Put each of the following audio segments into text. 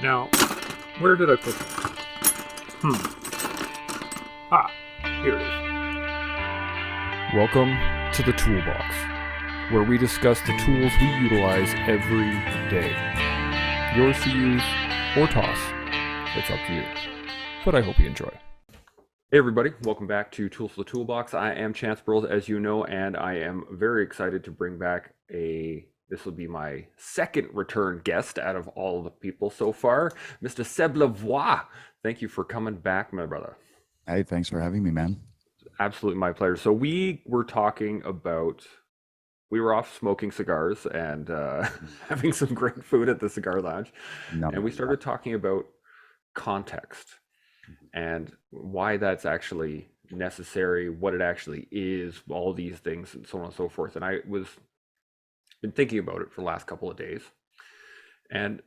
Now, where did I put them? Ah, here it is. Welcome to the Toolbox, where we discuss the tools we utilize every day. Yours to use or toss. It's up to you. But I hope you enjoy. Hey everybody, welcome back to Tools for the Toolbox. I am Chance Burles, as you know, and I am very excited to bring back this will be my second return guest out of all the people so far, Mr. Seb Lavoie. Thank you for coming back, my brother. Hey, thanks for having me, man. Absolutely my pleasure. So we were talking about, we were off smoking cigars and having some great food at the cigar lounge, No, and we started talking about context and why that's actually necessary, what it actually is, all these things, and so on and so forth. And I was been thinking about it for the last couple of days. And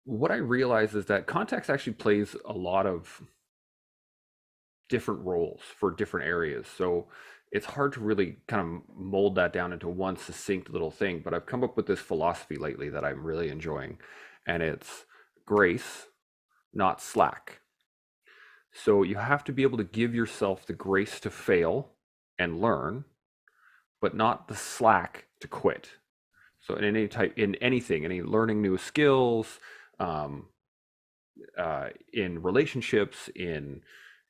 what I realized is that context actually plays a lot of different roles for different areas. So it's hard to really kind of mold that down into one succinct little thing. But I've come up with this philosophy lately that I'm really enjoying, and it's grace, not slack. So you have to be able to give yourself the grace to fail and learn, but not the slack to quit. So in anything, any learning new skills, um, in relationships, in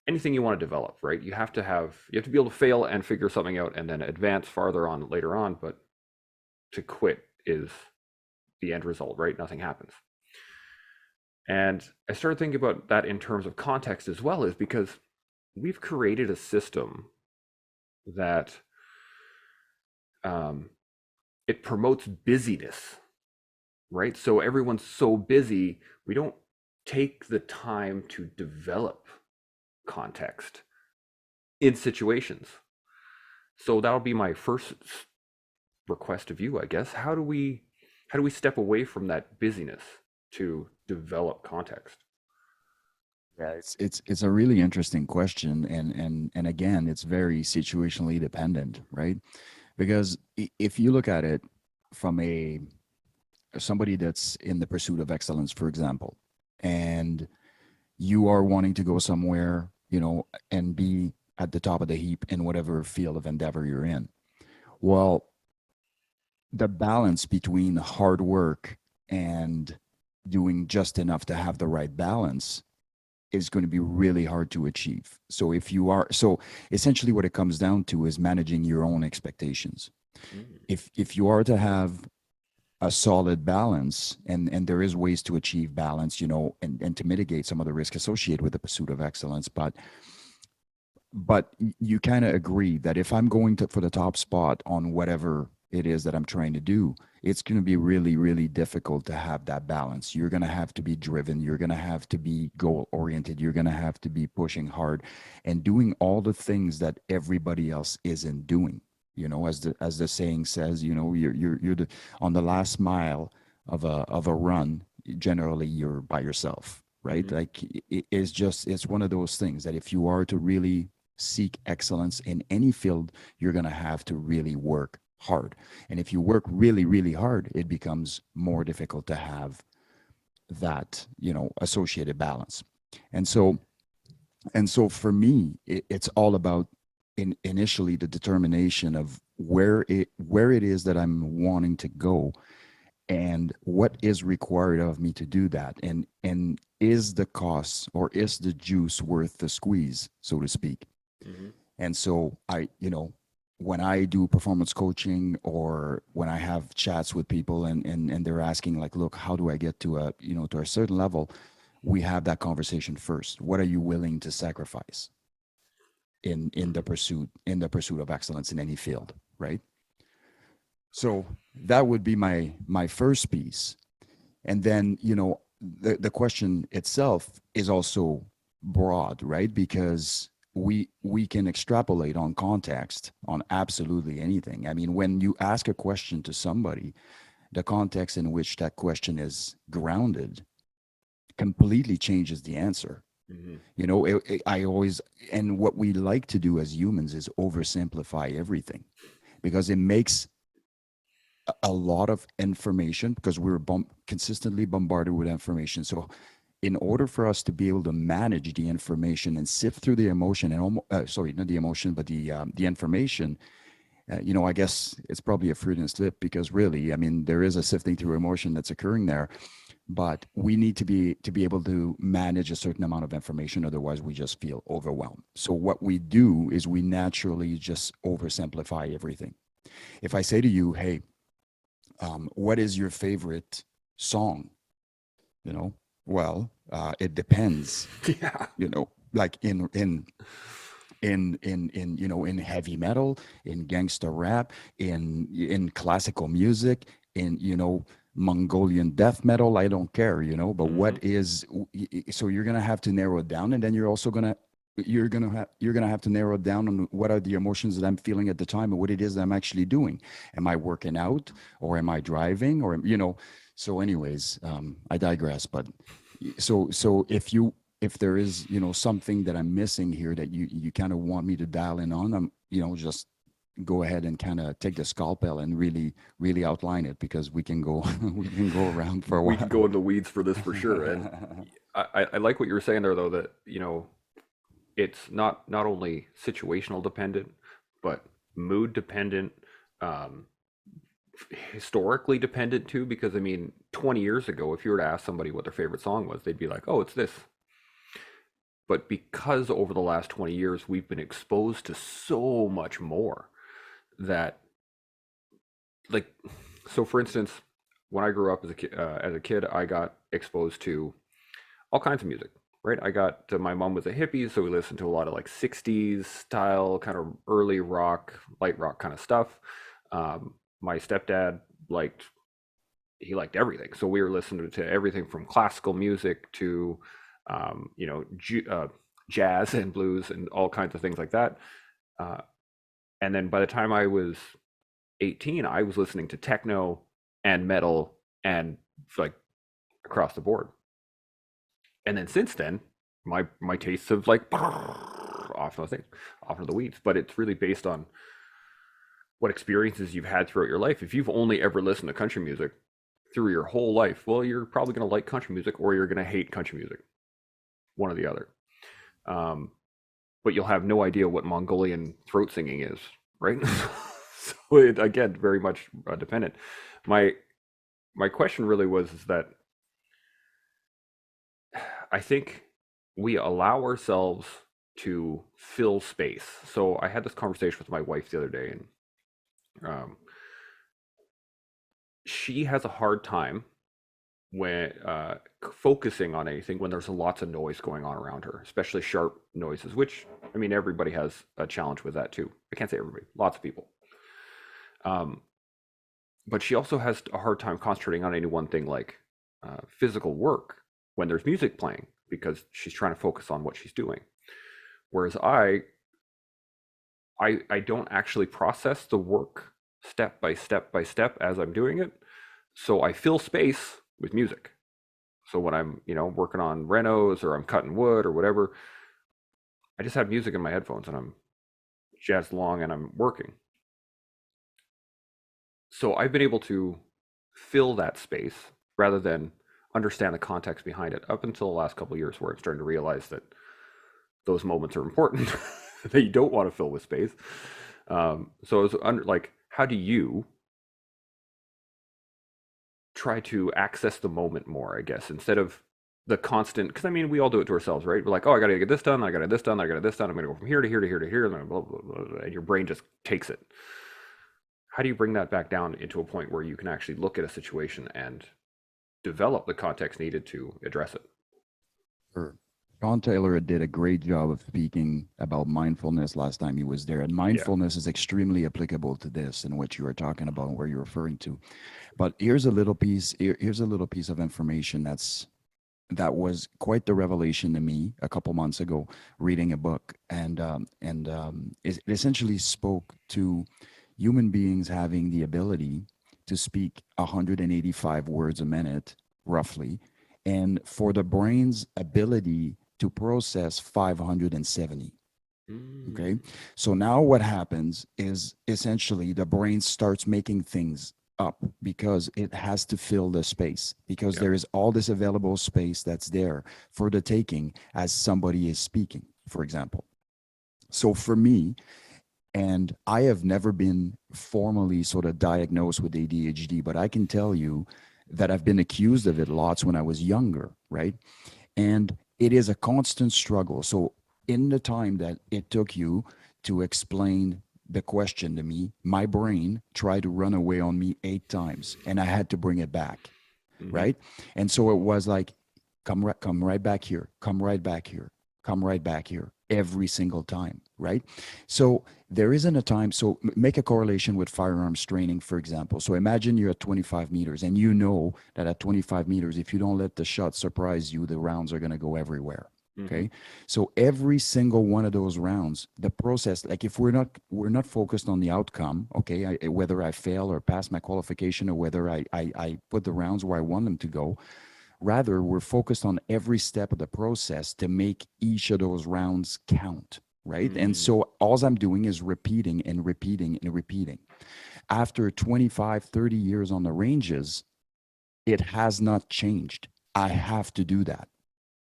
anything you want to develop, right? You have to be able to fail and figure something out, and then advance farther on later on. But to quit is the end result, right? Nothing happens. And I started thinking about that in terms of context as well, is because we've created a system that um, it promotes busyness, right? So everyone's so busy, we don't take the time to develop context in situations. So that'll be my first request of you, I guess. How do we step away from that busyness to develop context? yeah, it's a really interesting question, and again, it's very situationally dependent, right? Because if you look at it from a somebody that's in the pursuit of excellence, for example, and you are wanting to go somewhere, and be at the top of the heap in whatever field of endeavor you're in. Well, the balance between hard work and doing just enough to have the right balance is going to be really hard to achieve. So essentially what it comes down to is managing your own expectations. Mm, If you are to have a solid balance, and there is ways to achieve balance, and to mitigate some of the risk associated with the pursuit of excellence, but you kind of agree that if I'm going to for the top spot on whatever it is that I'm trying to do, it's going to be really, really difficult to have that balance. You're going to have to be driven. You're going to have to be goal oriented. You're going to have to be pushing hard and doing all the things that everybody else isn't doing. As the saying says, you're on the last mile of a run. Generally, you're by yourself, right? mhm. Like it's one of those things that if you are to really seek excellence in any field, you're going to have to really work hard. And if you work really, really hard, it becomes more difficult to have that, associated balance. And so, and so for me, it's all about initially the determination of where it is that I'm wanting to go, and what is required of me to do that, and is the cost or is the juice worth the squeeze, so to speak. Mhm. And so when I do performance coaching, or when I have chats with people, and they're asking, like, look, how do I get to a certain level? We have that conversation first. What are you willing to sacrifice in the Mhm. pursuit of excellence in any field, right? So that would be my first piece. And then, the question itself is also broad, right? Because we can extrapolate on context on absolutely anything. I mean, when you ask a question to somebody, the context in which that question is grounded completely changes the answer. Mhm. I always, and what we like to do as humans is oversimplify everything, because a lot of information because we're consistently bombarded with information. So in order for us to be able to manage the information and sift through the emotion and sorry, not the emotion, but the information, I guess it's probably a fruit and slip because really, I mean, there is a sifting through emotion that's occurring there, but we need to be able to manage a certain amount of information. Otherwise, we just feel overwhelmed. So what we do is we naturally just oversimplify everything. If I say to you, hey, what is your favorite song? Well, it depends. Yeah. Like in heavy metal, in gangster rap, in classical music, in Mongolian death metal. I don't care, but what is so you're gonna have to narrow it down, and then you're gonna have to narrow it down on what are the emotions that I'm feeling at the time and what it is that I'm actually doing. Am I working out or am I driving or so anyways, I digress, but so if there is something that I'm missing here that you kind of want me to dial in on, I'm just go ahead and kind of take the scalpel and really outline it, because we can go we can go around for a while. We can go in the weeds for this for sure. And I like what you were saying there, though, that it's not only situational dependent, but mood dependent, historically dependent too. Because I mean, 20 years ago, if you were to ask somebody what their favorite song was, they'd be like, "Oh, it's this." But because over the last 20 years, we've been exposed to so much more that, like, so for instance, when I grew up as a kid, I got exposed to all kinds of music, right? My mom was a hippie, so we listened to a lot of like 60s style, kind of early rock, light rock kind of stuff. My stepdad liked everything. So we were listening to everything from classical music to, jazz and blues and all kinds of things like that. And then by the time I was 18, I was listening to techno and metal and like across the board. And then since then, my tastes have like off into the weeds. But it's really based on what experiences you've had throughout your life. If you've only ever listened to country music through your whole life, well, you're probably going to like country music or you're going to hate country music, one or the other. But you'll have no idea what Mongolian throat singing is, right? So it, again, very much dependent. My question really was is that I think we allow ourselves to fill space. So I had this conversation with my wife the other day, and she has a hard time when focusing on anything when there's lots of noise going on around her, especially sharp noises, which, I mean, everybody has a challenge with that too. I can't say everybody, lots of people. But she also has a hard time concentrating on any one thing, like physical work, when there's music playing, because she's trying to focus on what she's doing. Whereas I don't actually process the work step by step by step as I'm doing it. So I fill space with music. So when I'm, working on renos or I'm cutting wood or whatever, I just have music in my headphones and I'm jazzed along and I'm working. So I've been able to fill that space rather than understand the context behind it up until the last couple of years, where I'm starting to realize that those moments are important that you don't want to fill with space. So it's how do you try to access the moment more, I guess, instead of the constant, because I mean, we all do it to ourselves, right? We're like, oh, I got to get this done. I got to get this done. I got to get this done. I'm going to go from here to here to here to here. And then blah, blah, blah, blah, and your brain just takes it. How do you bring that back down into a point where you can actually look at a situation and develop the context needed to address it? Sure. Sean Taylor did a great job of speaking about mindfulness last time he was there. And mindfulness is extremely applicable to this and what you were talking about and where you're referring to. But here's a little piece of information that was quite the revelation to me a couple months ago, reading a book. And it essentially spoke to human beings having the ability to speak 185 words a minute, roughly, and for the brain's ability to process 570. Okay. So now what happens is essentially the brain starts making things up because it has to fill the space, because Yeah. there is all this available space that's there for the taking as somebody is speaking, for example. So for me, and I have never been formally sort of diagnosed with ADHD, but I can tell you that I've been accused of it lots when I was younger, right? And it is a constant struggle. So, in the time that it took you to explain the question to me, my brain tried to run away on me 8 times and I had to bring it back, Hmm. right? And so it was like, come right back here, come right back here, come right back here every single time, right? So there isn't a time. So make a correlation with firearms training, for example. So imagine you're at 25 meters and you know that at 25 meters, if you don't let the shot surprise you, the rounds are going to go everywhere. Hmm. Okay. So every single one of those rounds, the process, like if we're not focused on the outcome, okay, whether I fail or pass my qualification or whether I put the rounds where I want them to go. Rather, we're focused on every step of the process to make each of those rounds count, right? And Hmm. so all I'm doing is repeating and repeating and repeating. After 25, 30 years on the ranges, it has not changed. I have to do that.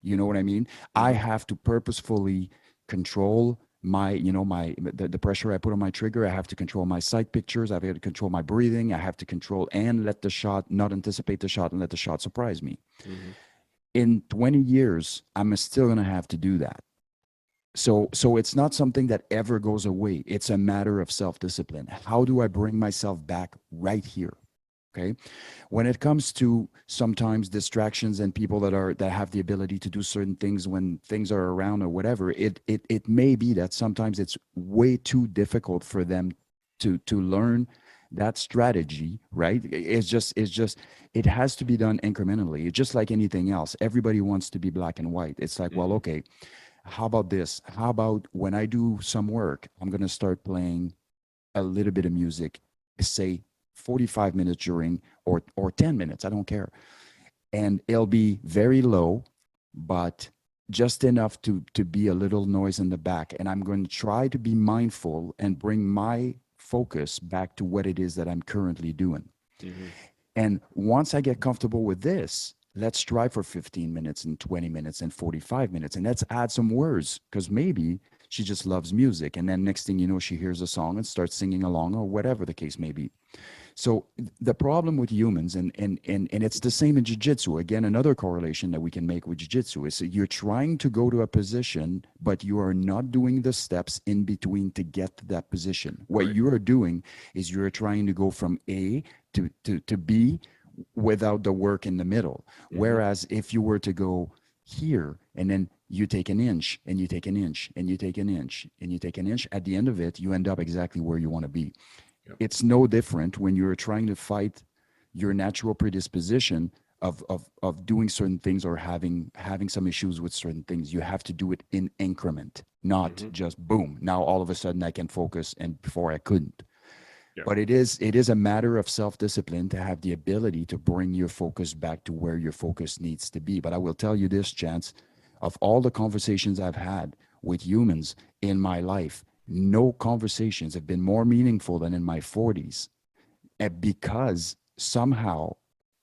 You know what I mean? I Hmm. have to purposefully control the pressure I put on my trigger. I have to control my sight pictures. I've got to control my breathing. I have to control and let the shot, not anticipate the shot and let the shot surprise me. Hmm. In 20 years, I'm still going to have to do that. So it's not something that ever goes away. It's a matter of self-discipline. How do I bring myself back right here? Okay. When it comes to sometimes distractions and people that have the ability to do certain things when things are around or whatever, it may be that sometimes it's way too difficult for them to learn that strategy, right? It's just it has to be done incrementally. It's just like anything else. Everybody wants to be black and white. It's like, well, Hmm. okay, how about this? How about when I do some work, I'm going to start playing a little bit of music, say 45 minutes during or 10 minutes, I don't care. And it'll be very low, but just enough to be a little noise in the back. And I'm going to try to be mindful and bring my focus back to what it is that I'm currently doing. Hmm. And once I get comfortable with this, let's try for 15 minutes and 20 minutes and 45 minutes. And let's add some words because maybe she just loves music. And then next thing you know, she hears a song and starts singing along or whatever the case may be. So the problem with humans, and it's the same in jiu-jitsu. Again, another correlation that we can make with jiu-jitsu is that you're trying to go to a position, but you are not doing the steps in between to get to that position. What Right. you are doing is you're trying to go from A to B without the work in the middle. Hmm. Whereas if you were to go here and then you take an inch and you take an inch and you take an inch and you take an inch, at the end of it, you end up exactly where you want to be. Yep. It's no different when you're trying to fight your natural predisposition of doing certain things or having some issues with certain things. You have to do it in increment, not Hmm. just boom, now all of a sudden I can focus and before I couldn't. Yeah. But it is a matter of self-discipline to have the ability to bring your focus back to where your focus needs to be. But I will tell you this, Chance, of all the conversations I've had with humans in my life, no conversations have been more meaningful than in my 40s. And because somehow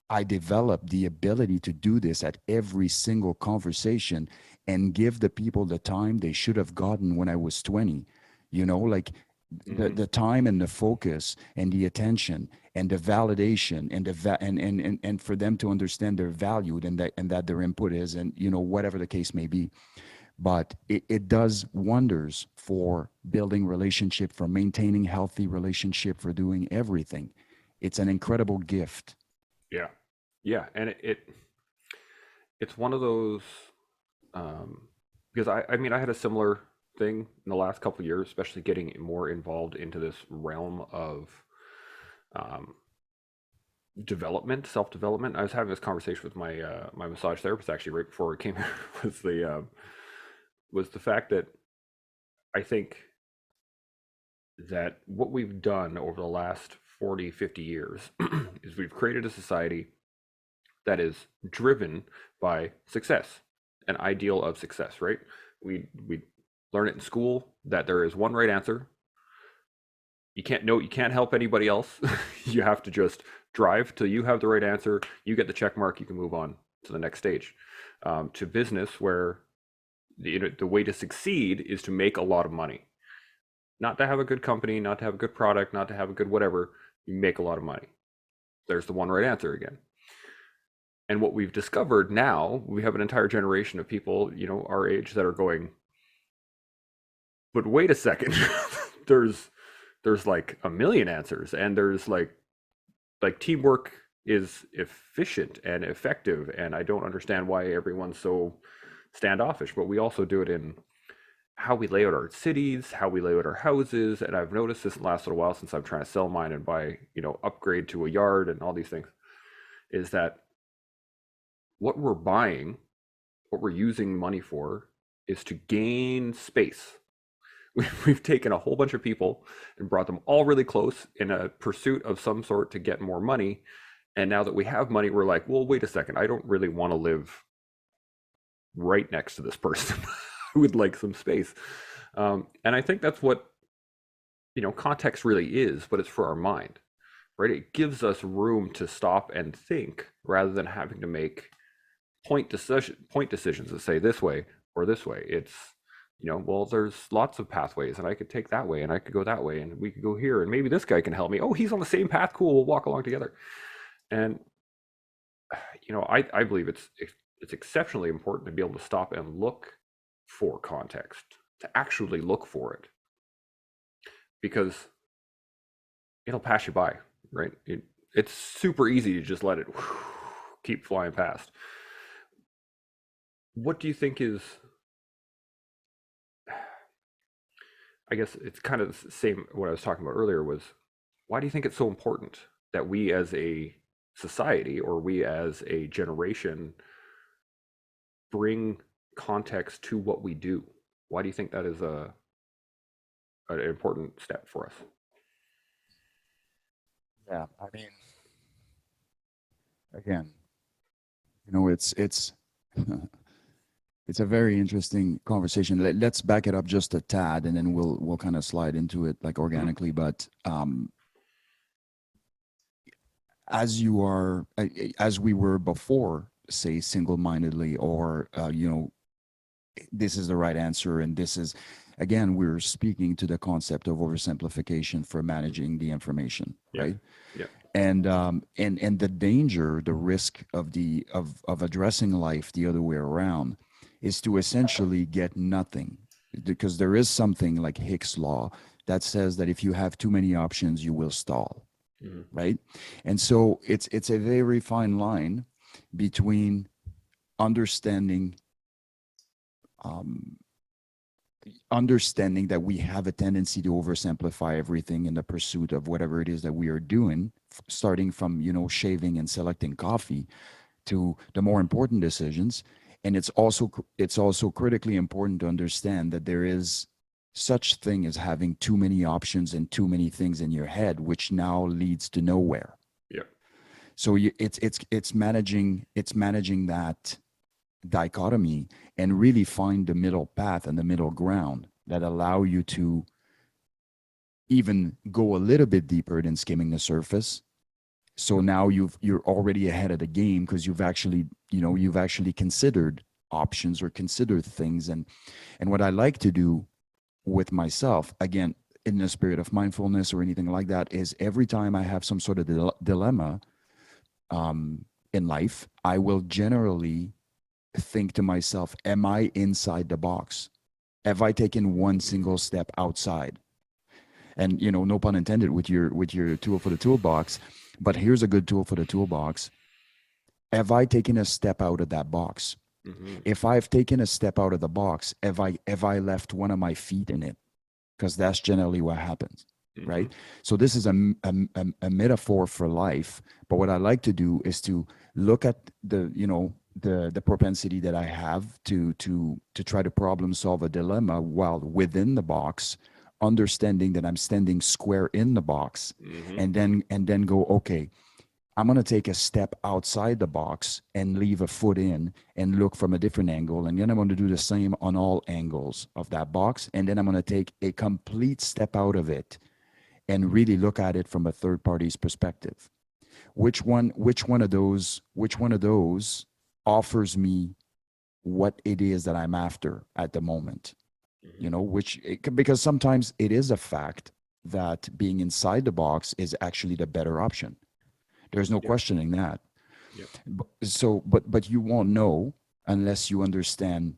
I developed the ability to do this at every single conversation and give the people the time they should have gotten when I was 20. Like the Hmm. the time and the focus and the attention and the validation and and for them to understand they're valued and that their input is, and whatever the case may be. But it does wonders for building relationship, for maintaining healthy relationship, for doing everything. It's an incredible gift. Yeah. Yeah. And it's one of those, because I mean, I had a similar thing in the last couple of years, especially getting more involved into this realm of um, development, self development. I was having this conversation with my massage therapist actually right before it came here. Was the fact that I think that what we've done over the last 40, 50 years is we've created a society that is driven by success, an ideal of success, right? We learn it in school that there is one right answer. you can't help anybody else. You have to just drive till you have the right answer. You get the check mark. You can move on to the next stage. To business, where the way to succeed is to make a lot of money, not to have a good company, not to have a good product, not to have a good whatever. You make a lot of money. There's the one right answer again. And what we've discovered now, we have an entire generation of people, our age, that are going, but wait a second, there's like a million answers, and there's like teamwork is efficient and effective, and I don't understand why everyone's so standoffish. But we also do it in how we lay out our cities, how we lay out our houses. And I've noticed this in the last little while, since I'm trying to sell mine and buy, upgrade to a yard and all these things, is that what we're buying, what we're using money for, is to gain space. We've taken a whole bunch of people and brought them all really close in a pursuit of some sort to get more money. And now that we have money, we're like, well, wait a second, I don't really want to live right next to this person. I would like some space. And I think that's what, context really is, but it's for our mind, right? It gives us room to stop and think, rather than having to make point decisions that say this way or this way. It's, well, there's lots of pathways, and I could take that way, and I could go that way, and we could go here, and maybe this guy can help me. Oh, he's on the same path. Cool. We'll walk along together. And, I believe it's exceptionally important to be able to stop and look for context, to actually look for it, because it'll pass you by, right? It's super easy to just let it keep flying past. What do you think is, I guess it's kind of the same, what I was talking about earlier was, why do you think it's so important that we as a society, or we as a generation, bring context to what we do? Why do you think that is an important step for us? Yeah, I mean, again, it's it's a very interesting conversation. Let's back it up just a tad, and then we'll kind of slide into it like organically. But as we were before, say single-mindedly, or this is the right answer, and this is, again, we're speaking to the concept of oversimplification for managing the information, right? Yeah. And the danger, the risk of addressing life the other way around is to essentially get nothing, because there is something like Hicks' law that says that if you have too many options, you will stall, right? And so it's a very fine line between understanding that we have a tendency to oversimplify everything in the pursuit of whatever it is that we are doing, starting from shaving and selecting coffee to the more important decisions. And it's also critically important to understand that there is such thing as having too many options and too many things in your head, which now leads to nowhere. Yeah. So it's managing that dichotomy and really find the middle path and the middle ground that allow you to even go a little bit deeper than skimming the surface. So now you're already ahead of the game, because you've actually considered options or considered things. And what I like to do with myself, again, in the spirit of mindfulness or anything like that, is every time I have some sort of dilemma in life, I will generally think to myself, am I inside the box? Have I taken one single step outside? And no pun intended with your tool for the toolbox, but here's a good tool for the toolbox. Have I taken a step out of that box? If I've taken a step out of the box, have I left one of my feet in it? Because that's generally what happens, right? So this is a metaphor for life. But what I like to do is to look at the propensity that I have to try to problem solve a dilemma while within the box, understanding that I'm standing square in the box, and then go, okay, I'm going to take a step outside the box and leave a foot in and look from a different angle. And then I'm going to do the same on all angles of that box. And then I'm going to take a complete step out of it and really look at it from a third party's perspective. Which one of those offers me what it is that I'm after at the moment? You know, because sometimes it is a fact that being inside the box is actually the better option. There's no questioning that. Yep. But you won't know unless you understand,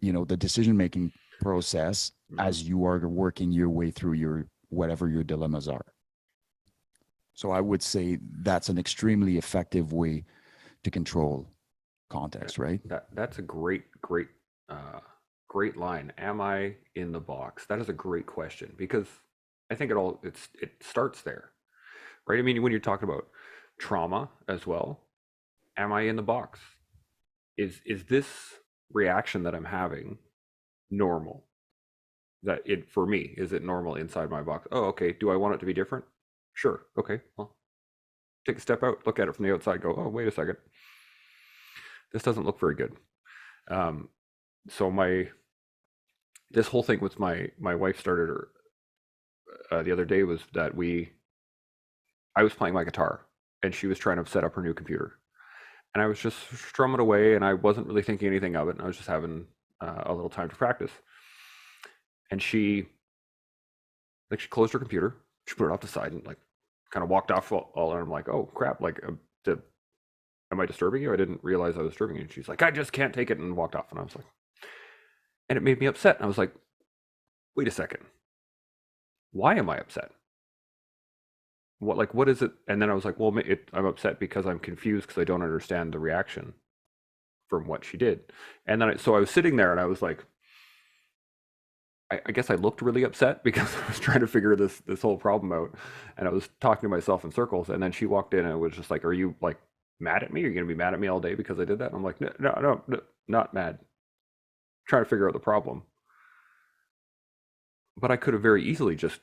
you know, the decision making process as you are working your way through your whatever your dilemmas are. So I would say that's an extremely effective way to control context, right? That's a great line. Am I in the box? That is a great question, because I think it starts there, right? I mean, when you're talking about trauma as well, am I in the box? Is this reaction that I'm having normal? For me, is it normal inside my box? Oh, okay. Do I want it to be different? Sure. Okay. Well, take a step out, look at it from the outside, go, oh, wait a second. This doesn't look very good. So this whole thing with my wife started the other day was that I was playing my guitar and she was trying to set up her new computer, and I was just strumming away and I wasn't really thinking anything of it, and I was just having a little time to practice. And she closed her computer, she put it off the side and kind of walked off all, and I'm like, oh crap, am I disturbing you? I didn't realize I was disturbing you. And she's like, I just can't take it, and walked off. And I was like, and it made me upset. And I was like, wait a second. Why am I upset? What is it? And then I was like, well, I'm upset because I'm confused because I don't understand the reaction from what she did. And then so I was sitting there and I was like, I guess I looked really upset because I was trying to figure this whole problem out, and I was talking to myself in circles. And then she walked in and it was just like, are you mad at me? Are you going to be mad at me all day because I did that? And I'm like, no, not mad. Trying to figure out the problem. But I could have very easily just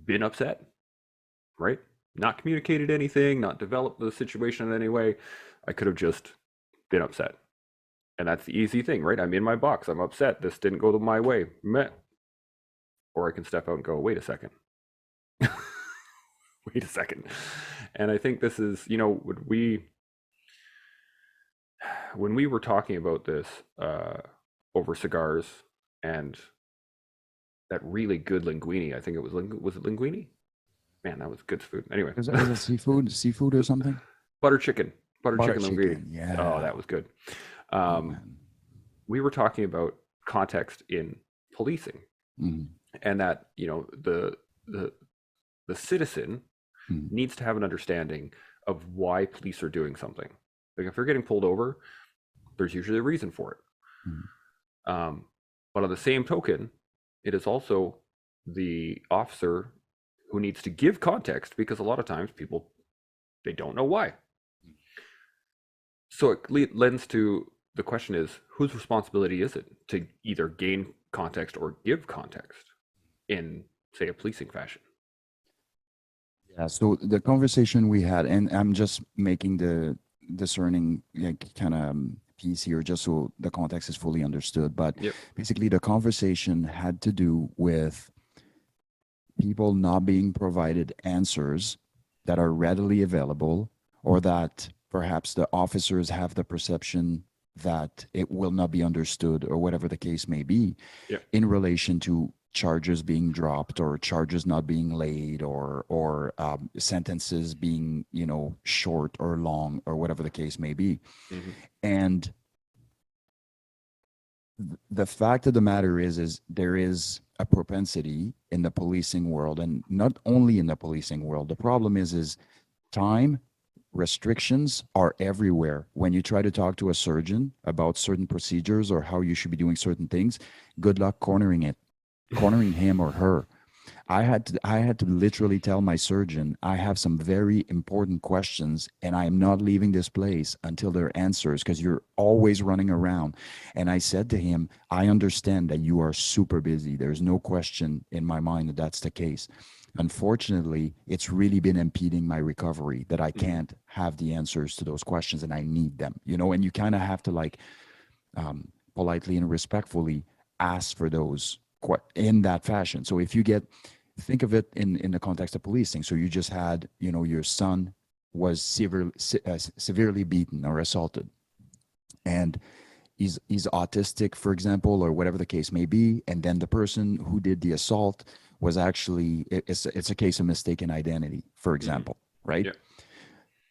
been upset, right? Not communicated anything, not developed the situation in any way. I could have just been upset. And that's the easy thing, right? I'm in my box. I'm upset. This didn't go my way. Meh. Or I can step out and go, wait a second. Wait a second. And I think this is, when we were talking about this over cigars and that really good linguine, I think it was it linguine? Man, that was good food. Anyway, was it seafood or something? Butter chicken linguine. Yeah. Oh, that was good. We were talking about context in policing, and that the citizen needs to have an understanding of why police are doing something. Like if you're getting pulled over, there's usually a reason for it. But on the same token, it is also the officer who needs to give context, because a lot of times people, they don't know why. So it lends to the question is, whose responsibility is it to either gain context or give context in, say, a policing fashion? Yeah, so the conversation we had, and I'm just making the discerning kind of piece here just so the context is fully understood, but basically the conversation had to do with people not being provided answers that are readily available, or that perhaps the officers have the perception that it will not be understood, or whatever the case may be, in relation to charges being dropped or charges not being laid, or sentences being short or long, or whatever the case may be. And the fact of the matter is there is a propensity in the policing world, and not only in the policing world. The problem is time restrictions are everywhere. When you try to talk to a surgeon about certain procedures or how you should be doing certain things, good luck cornering him or her. I had to literally tell my surgeon, I have some very important questions and I am not leaving this place until there are answers, because you're always running around. And I said to him, I understand that you are super busy. There's no question in my mind that that's the case. Unfortunately, it's really been impeding my recovery, that I can't have the answers to those questions and I need them, and you kind of have to politely and respectfully ask for those in that fashion. So if you get think of it in the context of policing. So you just had, your son was severely beaten or assaulted, and he's autistic, for example, or whatever the case may be, and then the person who did the assault was actually, it's a case of mistaken identity, for example, right? Yeah.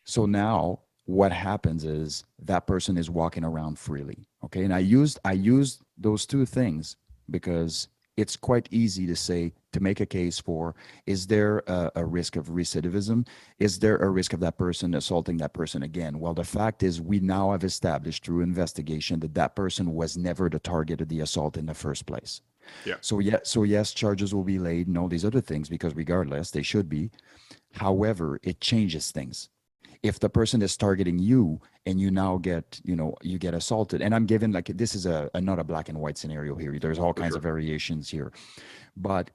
So now what happens is that person is walking around freely. Okay. And I used those two things because it's quite easy to say, to make a case for, is there a risk of recidivism? Is there a risk of that person assaulting that person again? Well, the fact is, we now have established through investigation that that person was never the target of the assault in the first place. Yeah. So yes, charges will be laid and all these other things, because regardless, they should be. However, it changes things. If the person is targeting you and you now get, you get assaulted, and I'm given, like, this is a not a black and white scenario here. There's all kinds of variations here. But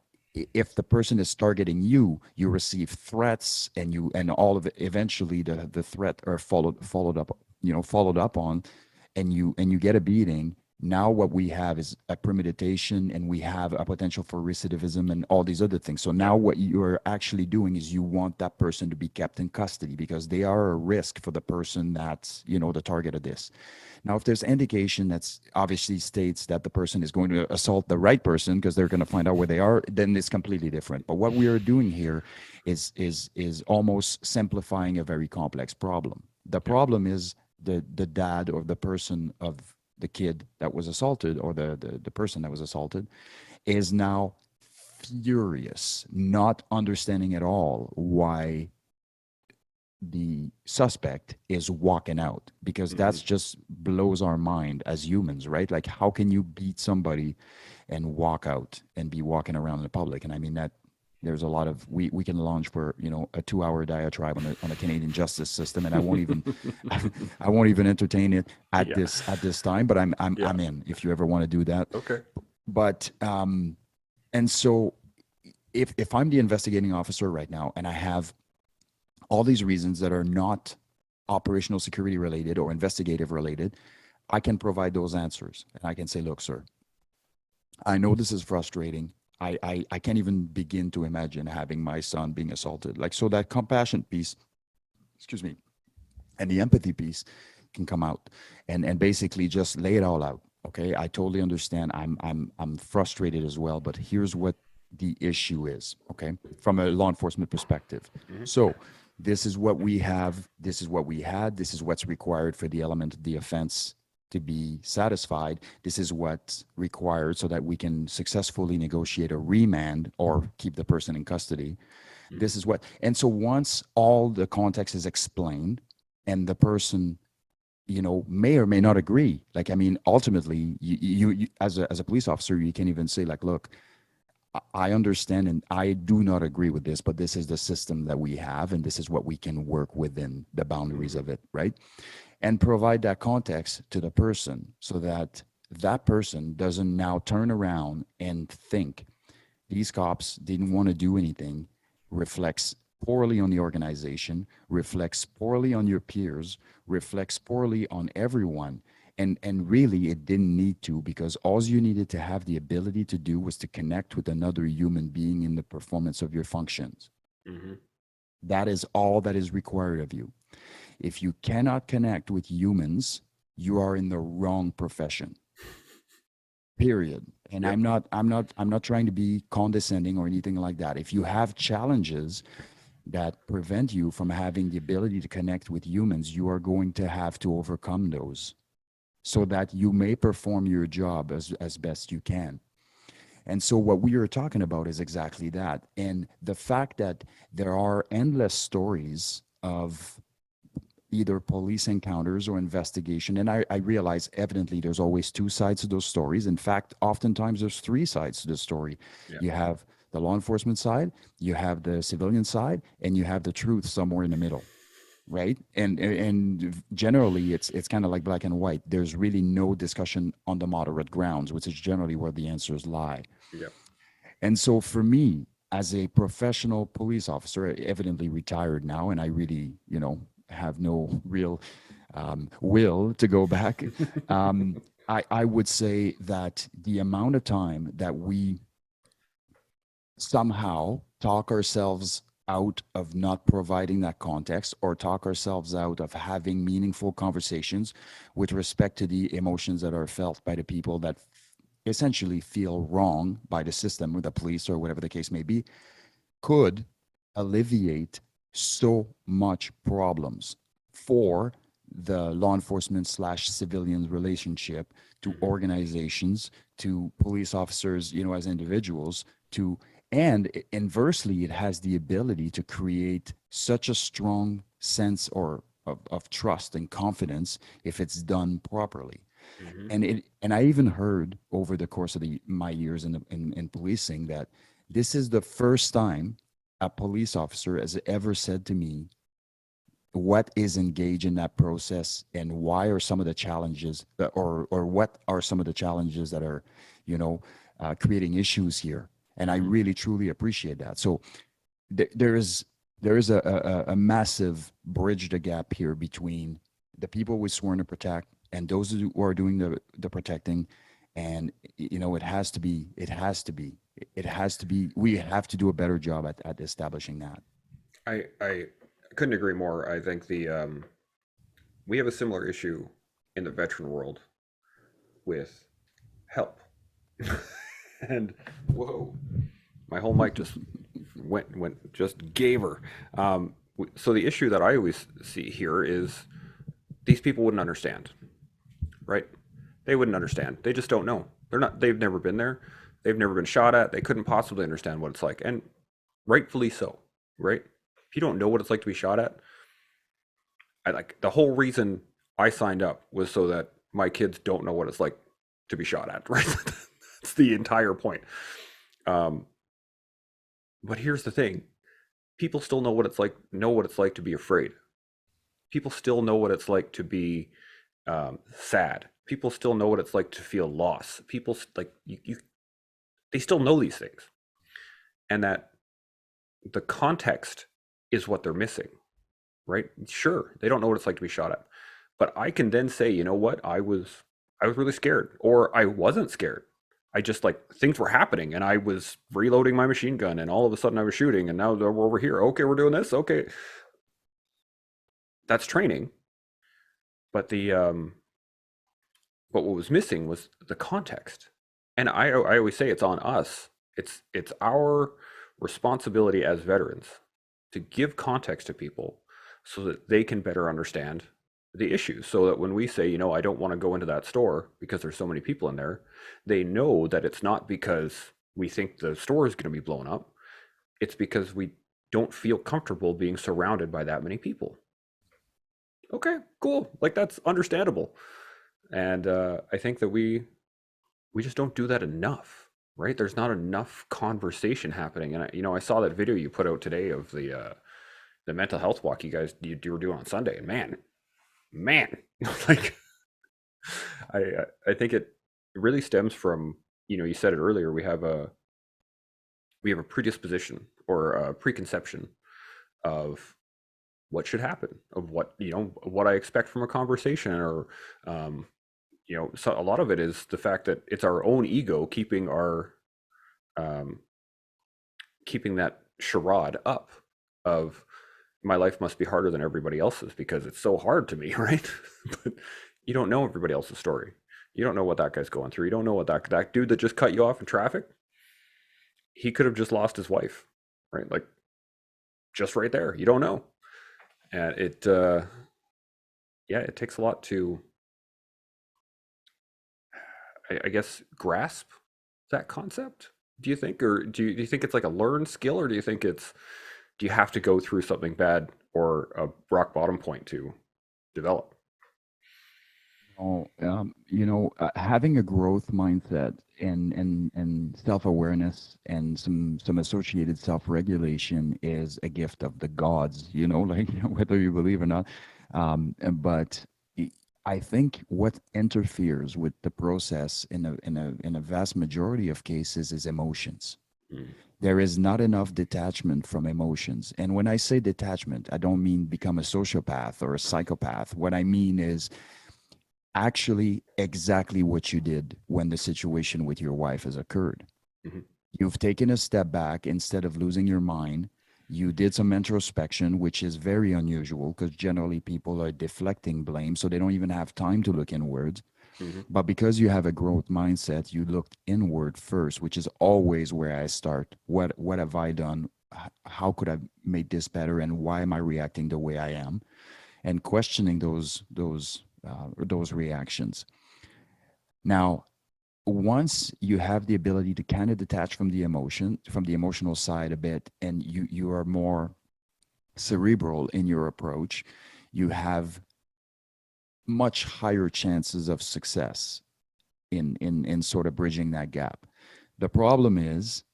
if the person is targeting you, you receive threats, and all of it, eventually the threat are followed up on, and you get a beating. Now what we have is a premeditation, and we have a potential for recidivism and all these other things. So now what you're actually doing is you want that person to be kept in custody, because they are a risk for the person that's, the target of this. Now, if there's indication that's obviously states that the person is going to assault the right person because they're going to find out where they are, then it's completely different. But what we are doing here is almost simplifying a very complex problem. The problem is the dad or the person of the kid that was assaulted, or the person that was assaulted, is now furious, not understanding at all why the suspect is walking out, because that's just blows our mind as humans, right? Like, how can you beat somebody and walk out and be walking around in the public? And I mean, that there's a lot of, we can launch for, a 2-hour diatribe on the Canadian justice system, and I won't even entertain it at this time, but I'm in, if you ever want to do that. Okay. But and so if I'm the investigating officer right now, and I have all these reasons that are not operational security related or investigative related, I can provide those answers, and I can say, look, sir, I know this is frustrating. I can't even begin to imagine having my son being assaulted. Like, so that compassion piece, excuse me, and the empathy piece can come out, and basically just lay it all out. Okay, I totally understand. I'm frustrated as well, but here's what the issue is. Okay, from a law enforcement perspective. So this is what we have. This is what we had. This is what's required for the element of the offense to be satisfied. This is what's required so that we can successfully negotiate a remand or keep the person in custody. This is what, and so once all the context is explained, and the person, may or may not agree. Like, I mean, ultimately, you as a police officer, you can even say, like, look, I understand and I do not agree with this, but this is the system that we have, and this is what we can work within the boundaries of it, right? And provide that context to the person, so that that person doesn't now turn around and think these cops didn't want to do anything, reflects poorly on the organization, reflects poorly on your peers, reflects poorly on everyone. And really, it didn't need to, because all you needed to have the ability to do was to connect with another human being in the performance of your functions. That is all that is required of you. If you cannot connect with humans, you are in the wrong profession. Period. And I'm not trying to be condescending or anything like that. If you have challenges that prevent you from having the ability to connect with humans, you are going to have to overcome those, so that you may perform your job as best you can. And so what we are talking about is exactly that. And the fact that there are endless stories of either police encounters or investigation. And I realize evidently there's always two sides to those stories. In fact, oftentimes there's three sides to the story. Yeah. You have the law enforcement side, you have the civilian side, and you have the truth somewhere in the middle. Right. And generally it's kind of like black and white. There's really no discussion on the moderate grounds, which is generally where the answers lie. Yeah. And so for me, as a professional police officer, evidently retired now, and I really, have no real will to go back. I would say that the amount of time that we somehow talk ourselves out of not providing that context, or talk ourselves out of having meaningful conversations with respect to the emotions that are felt by the people that essentially feel wrong by the system or the police or whatever the case may be, could alleviate so much problems for the law enforcement slash civilian relationship, to Mhm. organizations, to police officers, as individuals, to, and inversely, it has the ability to create such a strong sense or of trust and confidence if it's done properly. Mhm. And I even heard over the course of my years in policing that this is the first time a police officer has ever said to me what is engaged in that process, and why are some of the challenges or what are some of the challenges that are, you know creating issues here. And I Mhm. really truly appreciate that. So there is a massive bridge the gap here between the people we sworn to protect and those who are doing the protecting. And it has to be we have to do a better job at establishing that. I couldn't agree more. I think the we have a similar issue in the veteran world with help. And whoa, my whole mic just went just gave her. So the issue that I always see here is these people wouldn't understand, right? They wouldn't understand. They just don't know. They're not. They've never been there. They've never been shot at. They couldn't possibly understand what it's like, and rightfully so, right? If you don't know what it's like to be shot at, I like the whole reason I signed up was so that my kids don't know what it's like to be shot at, right? That's the entire point. Um, but here's the thing: people still know what it's like to be afraid. People still know what it's like to be sad. People still know what it's like to feel loss. People they still know these things, and that the context is what they're missing, right? Sure, they don't know what it's like to be shot at, but I can then say, you know what, I was really scared, or I wasn't scared. I just like things were happening, and I was reloading my machine gun, and all of a sudden I was shooting, and now we're over here. Okay, we're doing this. Okay, that's training, but the but what was missing was the context. And I always say it's on us. It's our responsibility as veterans to give context to people so that they can better understand the issues. So that when we say, I don't want to go into that store because there's so many people in there, they know that it's not because we think the store is going to be blown up. It's because we don't feel comfortable being surrounded by that many people. Okay, cool. Like that's understandable. And I think that we just don't do that enough, right? There's not enough conversation happening. And I saw that video you put out today of the mental health walk you were doing on Sunday, and man, like I think it really stems from, you said it earlier, we have a predisposition or a preconception of what should happen, of what I expect from a conversation, or um, so a lot of it is the fact that it's our own ego um, keeping that charade up of my life must be harder than everybody else's because it's so hard to me, right? But you don't know everybody else's story. You don't know what that guy's going through. You don't know what that dude that just cut you off in traffic, he could have just lost his wife, right? Like just right there. You don't know. And it takes a lot to, I guess, grasp that concept. Do you think, or do you think it's like a learned skill, or do you have to go through something bad or a rock bottom point to develop? Having a growth mindset and self-awareness and some associated self-regulation is a gift of the gods, like whether you believe or not. But I think what interferes with the process in a vast majority of cases is emotions. Mm. There is not enough detachment from emotions. And when I say detachment, I don't mean become a sociopath or a psychopath. What I mean is actually exactly what you did when the situation with your wife has occurred. Mhm. You've taken a step back instead of losing your mind. You did some introspection, which is very unusual because generally people are deflecting blame, so they don't even have time to look inwards. Hmm. But because you have a growth mindset, you looked inward first, which is always where I start. What have I done? How could I make this better? And why am I reacting the way I am? And questioning those reactions. Now, once you have the ability to kind of detach from the emotion, from the emotional side a bit, and you are more cerebral in your approach, you have much higher chances of success in sort of bridging that gap. The problem is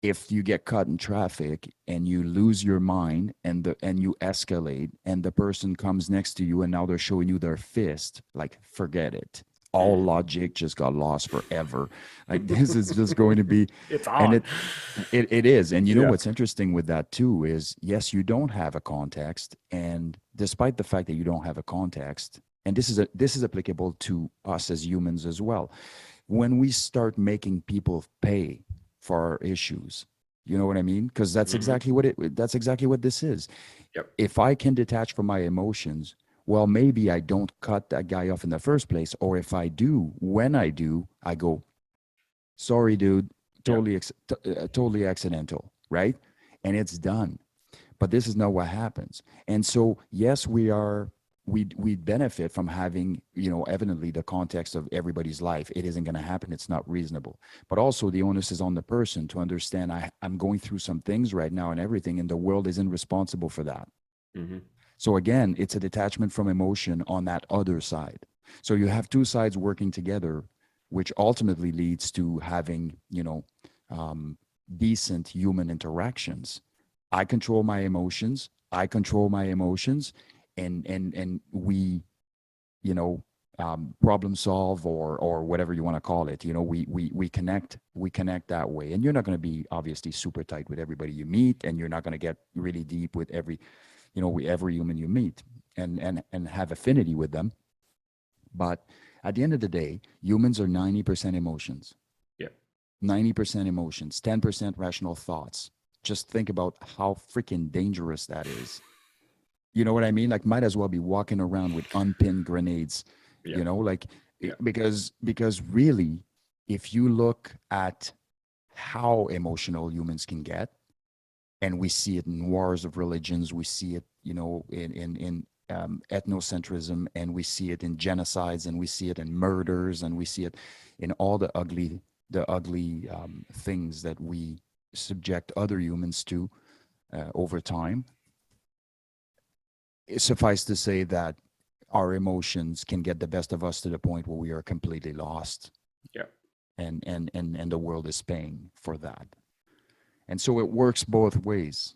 if you get caught in traffic and you lose your mind and you escalate and the person comes next to you and now they're showing you their fist, like forget it. All Hmm. logic just got lost forever. Like this is just going to be, It's and on. it is. And you know Yeah. what's interesting with that too is yes, you don't have a context, and despite the fact that you don't have a context, and this is applicable to us as humans as well. When we start making people pay for our issues, you know what I mean? Because Hmm. that's exactly what this is. Yep. If I can detach from my emotions, well, maybe I don't cut that guy off in the first place, or if I do, when I do, I go, sorry, dude, Yeah. totally accidental, right? And it's done. But this is not what happens. And so, yes, we benefit from having, evidently the context of everybody's life. It isn't going to happen. It's not reasonable. But also the onus is on the person to understand I'm going through some things right now and everything, and the world isn't responsible for that. Hmm. So again, it's a detachment from emotion on that other side. So you have two sides working together, which ultimately leads to having, um, decent human interactions. I control my emotions. I control my emotions, and we, you know, problem solve or whatever you want to call it. We connect that way. And you're not going to be obviously super tight with everybody you meet, and you're not going to get really deep with every human you meet and have affinity with them. But at the end of the day, humans are 90% emotions, Yeah. 90% emotions, 10% rational thoughts. Just think about how freaking dangerous that is. You know what I mean? Like, might as well be walking around with unpinned grenades, Yeah. like, Yeah. because really, if you look at how emotional humans can get, and we see it in wars of religions, we see it, in ethnocentrism, and we see it in genocides, and we see it in murders, and we see it in all the ugly things that we subject other humans to over time. Suffice to say that our emotions can get the best of us to the point where we are completely lost, Yeah. and the world is paying for that. And so it works both ways,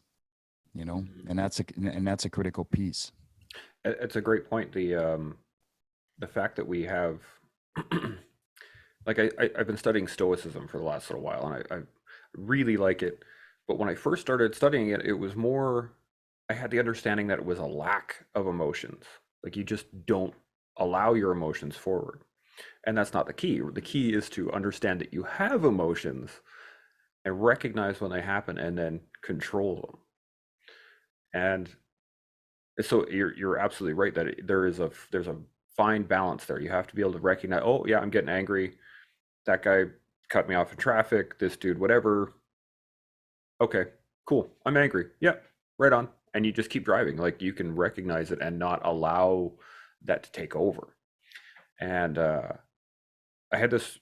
Mhm. and that's a critical piece. It's a great point. The fact that we have like I've been studying Stoicism for the last little while, and I really like it. But when I first started studying it, it was more I had the understanding that it was a lack of emotions. Like you just don't allow your emotions forward. And that's not the key. The key is to understand that you have emotions and recognize when they happen and then control them. And so you're absolutely right that there's a fine balance there. You have to be able to recognize, oh yeah, I'm getting angry. That guy cut me off in traffic. This dude, whatever. Okay, cool. I'm angry. Yep, right on. And you just keep driving. Like you can recognize it and not allow that to take over. And I had this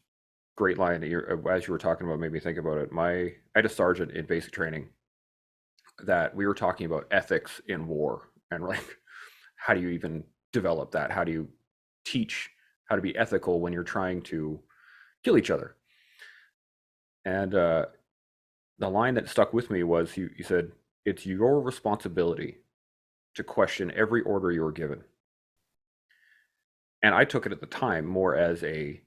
great line that as you were talking about, made me think about it. I had a sergeant in basic training that we were talking about ethics in war and like how do you even develop that? How do you teach how to be ethical when you're trying to kill each other? And the line that stuck with me was you said, it's your responsibility to question every order you were given. And I took it at the time more as a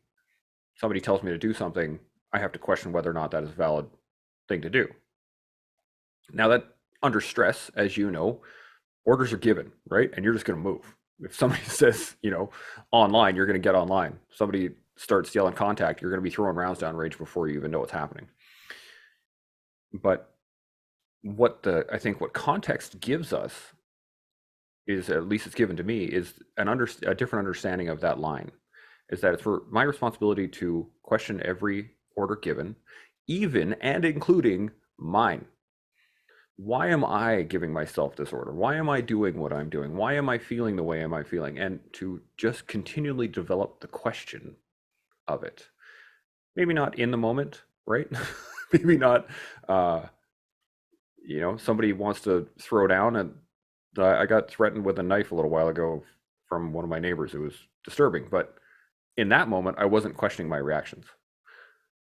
somebody tells me to do something, I have to question whether or not that is a valid thing to do. Now, that under stress, as you know, orders are given, right? And you're just going to move. If somebody says, online, you're going to get online. Somebody starts yelling contact, you're going to be throwing rounds down range before you even know what's happening. But I think what context gives us is, at least it's given to me, is a different understanding of that line. Is that it's for my responsibility to question every order given, even and including mine. Why am I giving myself this order? Why am I doing what I'm doing? Why am I feeling the way am I feeling? And to just continually develop the question of it. Maybe not in the moment, right? Maybe not, somebody wants to throw down, and I got threatened with a knife a little while ago from one of my neighbors. It was disturbing, but in that moment, I wasn't questioning my reactions.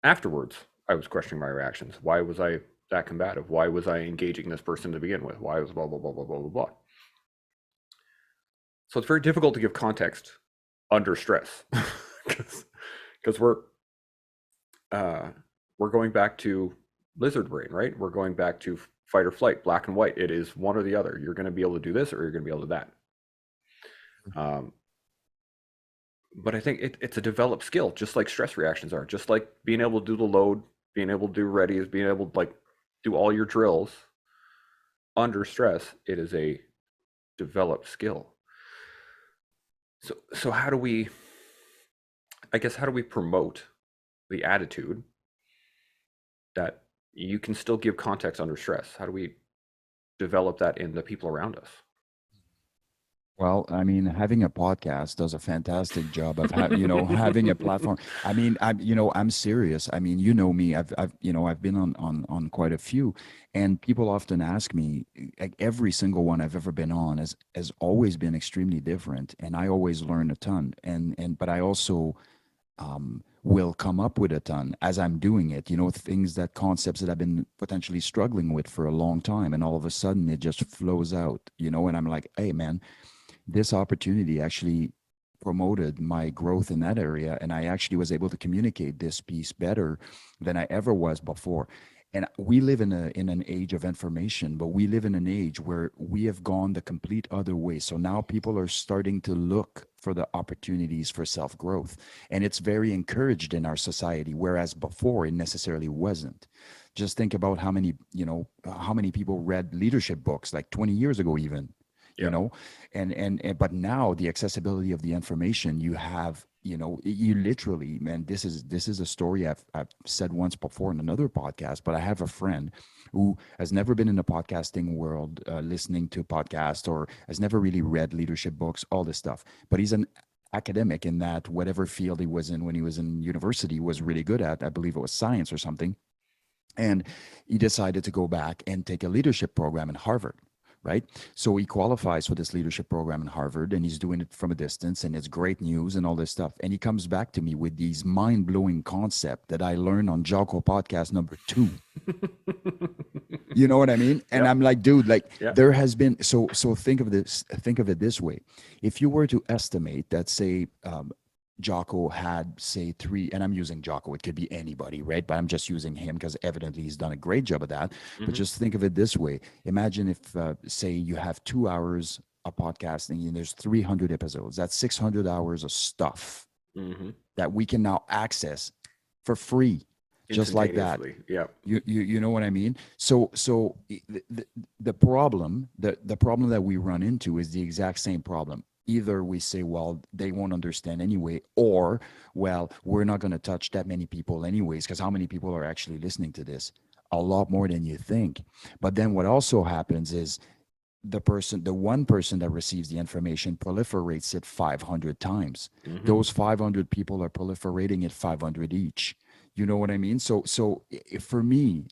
Afterwards, I was questioning my reactions. Why was I that combative? Why was I engaging this person to begin with? Why was blah, blah, blah, blah, blah, blah, blah. So it's very difficult to give context under stress because we're going back to lizard brain, right? We're going back to fight or flight, black and white. It is one or the other. You're going to be able to do this or you're going to be able to do that. But I think it's a developed skill, just like stress reactions are, just like being able to do the load, being able to do readies, being able to do all your drills under stress. It is a developed skill. So how do we promote the attitude that you can still give context under stress? How do we develop that in the people around us? Well, I mean, having a podcast does a fantastic job of having a platform. I mean, I'm serious. I mean, you know me. I've been on quite a few, and people often ask me. Like, every single one I've ever been on has always been extremely different, and I always learn a ton. But I also will come up with a ton as I'm doing it. Concepts that I've been potentially struggling with for a long time, and all of a sudden it just flows out. And I'm like, hey, man, this opportunity actually promoted my growth in that area, and I actually was able to communicate this piece better than I ever was before. And we live in an age of information, but we live in an age where we have gone the complete other way. So now people are starting to look for the opportunities for self-growth, and it's very encouraged in our society, whereas before it necessarily wasn't. Just think about how many people read leadership books like 20 years ago even. But now the accessibility of the information you have, you literally, man, this is a story I've said once before in another podcast, but I have a friend who has never been in the podcasting world, listening to podcasts, or has never really read leadership books, all this stuff, but he's an academic in that whatever field he was in when he was in university was really good at. I believe it was science or something. And he decided to go back and take a leadership program in Harvard. Right. So he qualifies for this leadership program in Harvard, and he's doing it from a distance, and it's great news and all this stuff. And he comes back to me with these mind-blowing concepts that I learned on Jocko podcast number 2. You know what I mean? And I'm like, dude, there has been, so think of it this way. If you were to estimate that, say, Jocko had, say, 3, and I'm using Jocko, it could be anybody, right? But I'm just using him because evidently he's done a great job of that. But just think of it this way. Imagine if, say, you have 2 hours of podcasting and there's 300 episodes. That's 600 hours of stuff that we can now access for free, just like that. Yeah. You know what I mean? So the problem that we run into is the exact same problem. Either we say, well, they won't understand anyway, or, well, we're not going to touch that many people anyways, because how many people are actually listening to this? A lot more than you think. But then what also happens is the one person that receives the information proliferates it 500 times. Those 500 people are proliferating it 500 each. You know what I mean? So for me,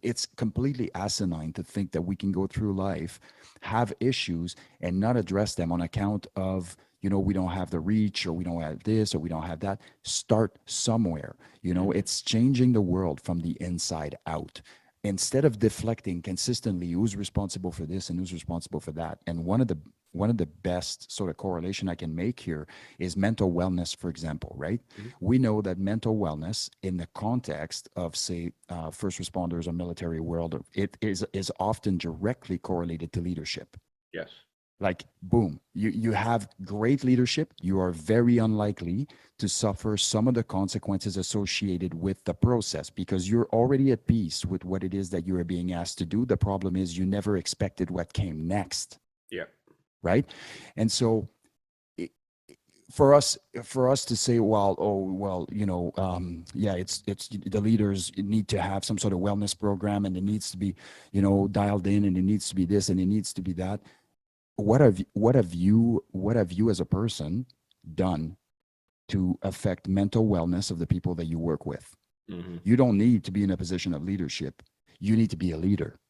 it's completely asinine to think that we can go through life, have issues, and not address them on account of, we don't have the reach, or we don't have this, or we don't have that. Start somewhere. It's changing the world from the inside out. Instead of deflecting consistently who's responsible for this and who's responsible for that. And one of the best sort of correlation I can make here is mental wellness, for example, right? We know that mental wellness in the context of, say, first responders or military world, it is often directly correlated to leadership. Yes. Like, boom, you have great leadership. You are very unlikely to suffer some of the consequences associated with the process because you're already at peace with what it is that you are being asked to do. The problem is you never expected what came next, Yeah. right? And so i- for us to say, well, oh well, yeah, it's the leaders need to have some sort of wellness program, and it needs to be, dialed in, and it needs to be this, and it needs to be that. What have you as a person done to affect mental wellness of the people that you work with? Hmm. You don't need to be in a position of leadership. You need to be a leader.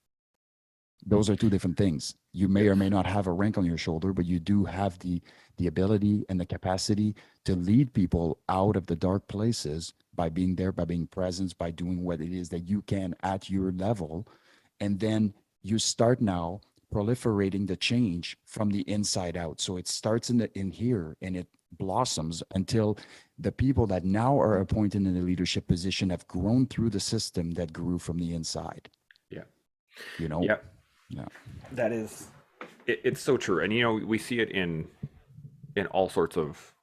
Those are two different things. You may or Yes. may not have a rank on your shoulder, but you do have the ability and the capacity to lead people out of the dark places by being there, by being present, by doing what it is that you can at your level. And then you start now proliferating the change from the inside out. So it starts in here, and it blossoms until the people that now are appointed in a leadership position have grown through the system that grew from the inside. Yeah. You know? Yeah. Yeah. That is, it's so true. And, we see it in all sorts of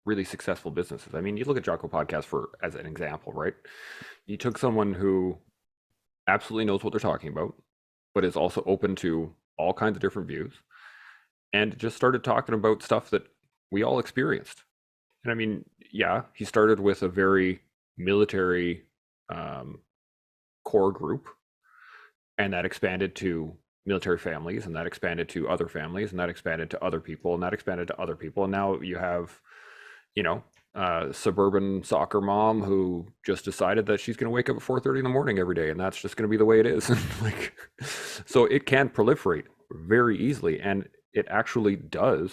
really successful businesses. I mean, you look at Jocko Podcast as an example, right? You took someone who absolutely knows what they're talking about, but is also open to all kinds of different views, and just started talking about stuff that we all experienced. And I mean, yeah, he started with a very military um, core group, and that expanded to military families, and that expanded to other families, and that expanded to other people, and that expanded to other people. And now you have, suburban soccer mom who just decided that she's going to wake up at 4:30 in the morning every day, and that's just going to be the way it is. Like, so it can proliferate very easily, and it actually does.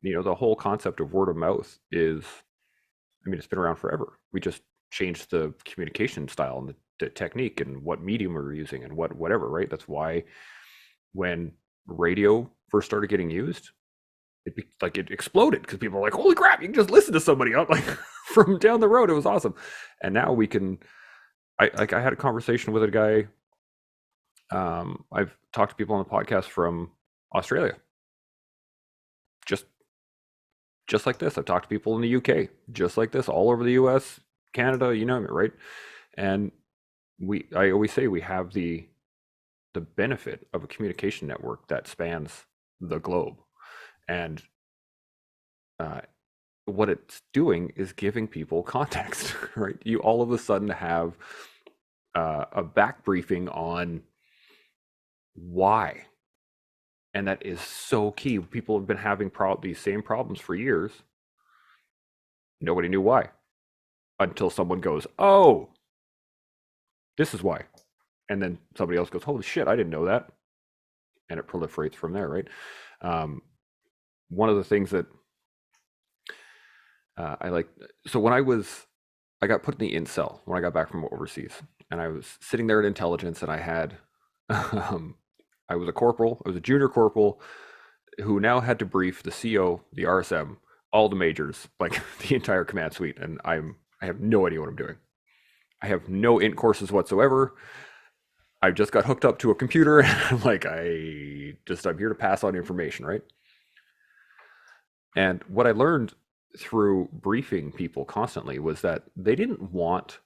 The whole concept of word of mouth is, I mean, it's been around forever. We just changed the communication style and the technique and what medium we were using and whatever, right? That's why when radio first started getting used, it exploded because people were like, "Holy crap! You can just listen to somebody up like from down the road." It was awesome, and now we can. I had a conversation with a guy. I've talked to people on the podcast from Australia, just like this. I've talked to people in the UK, just like this, all over the US, Canada, you name it, right? And I always say we have the benefit of a communication network that spans the globe, and uh, what it's doing is giving people context, right? You all of a sudden have a back briefing on why, and that is so key. People have been having these same problems for years. Nobody knew why until someone goes, "Oh, this is why," and then somebody else goes, "Holy shit, I didn't know that," and it proliferates from there, right? Um, One of the things that I like, so when I got put in the incel when I got back from overseas, and I was sitting there at intelligence, and I had, I was a corporal, I was a junior corporal who now had to brief the CO, the RSM, all the majors, like the entire command suite, and I have no idea what I'm doing. I have no int courses whatsoever. I just got hooked up to a computer, and I'm like, I'm here to pass on information, right? And what I learned through briefing people constantly was that they didn't want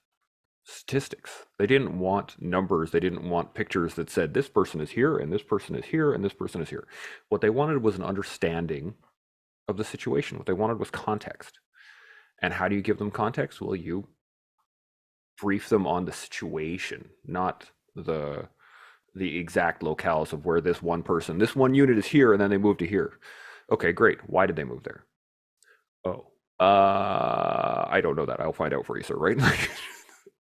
statistics. They didn't want numbers. They didn't want pictures that said this person is here and this person is here and this person is here. What they wanted was an understanding of the situation. What they wanted was context. And how do you give them context? Well, you brief them on the situation, not the exact locales of where this one unit is here and then they move to here. Okay, great. Why did they move there? Oh, I don't know that. I'll find out for you, sir, right?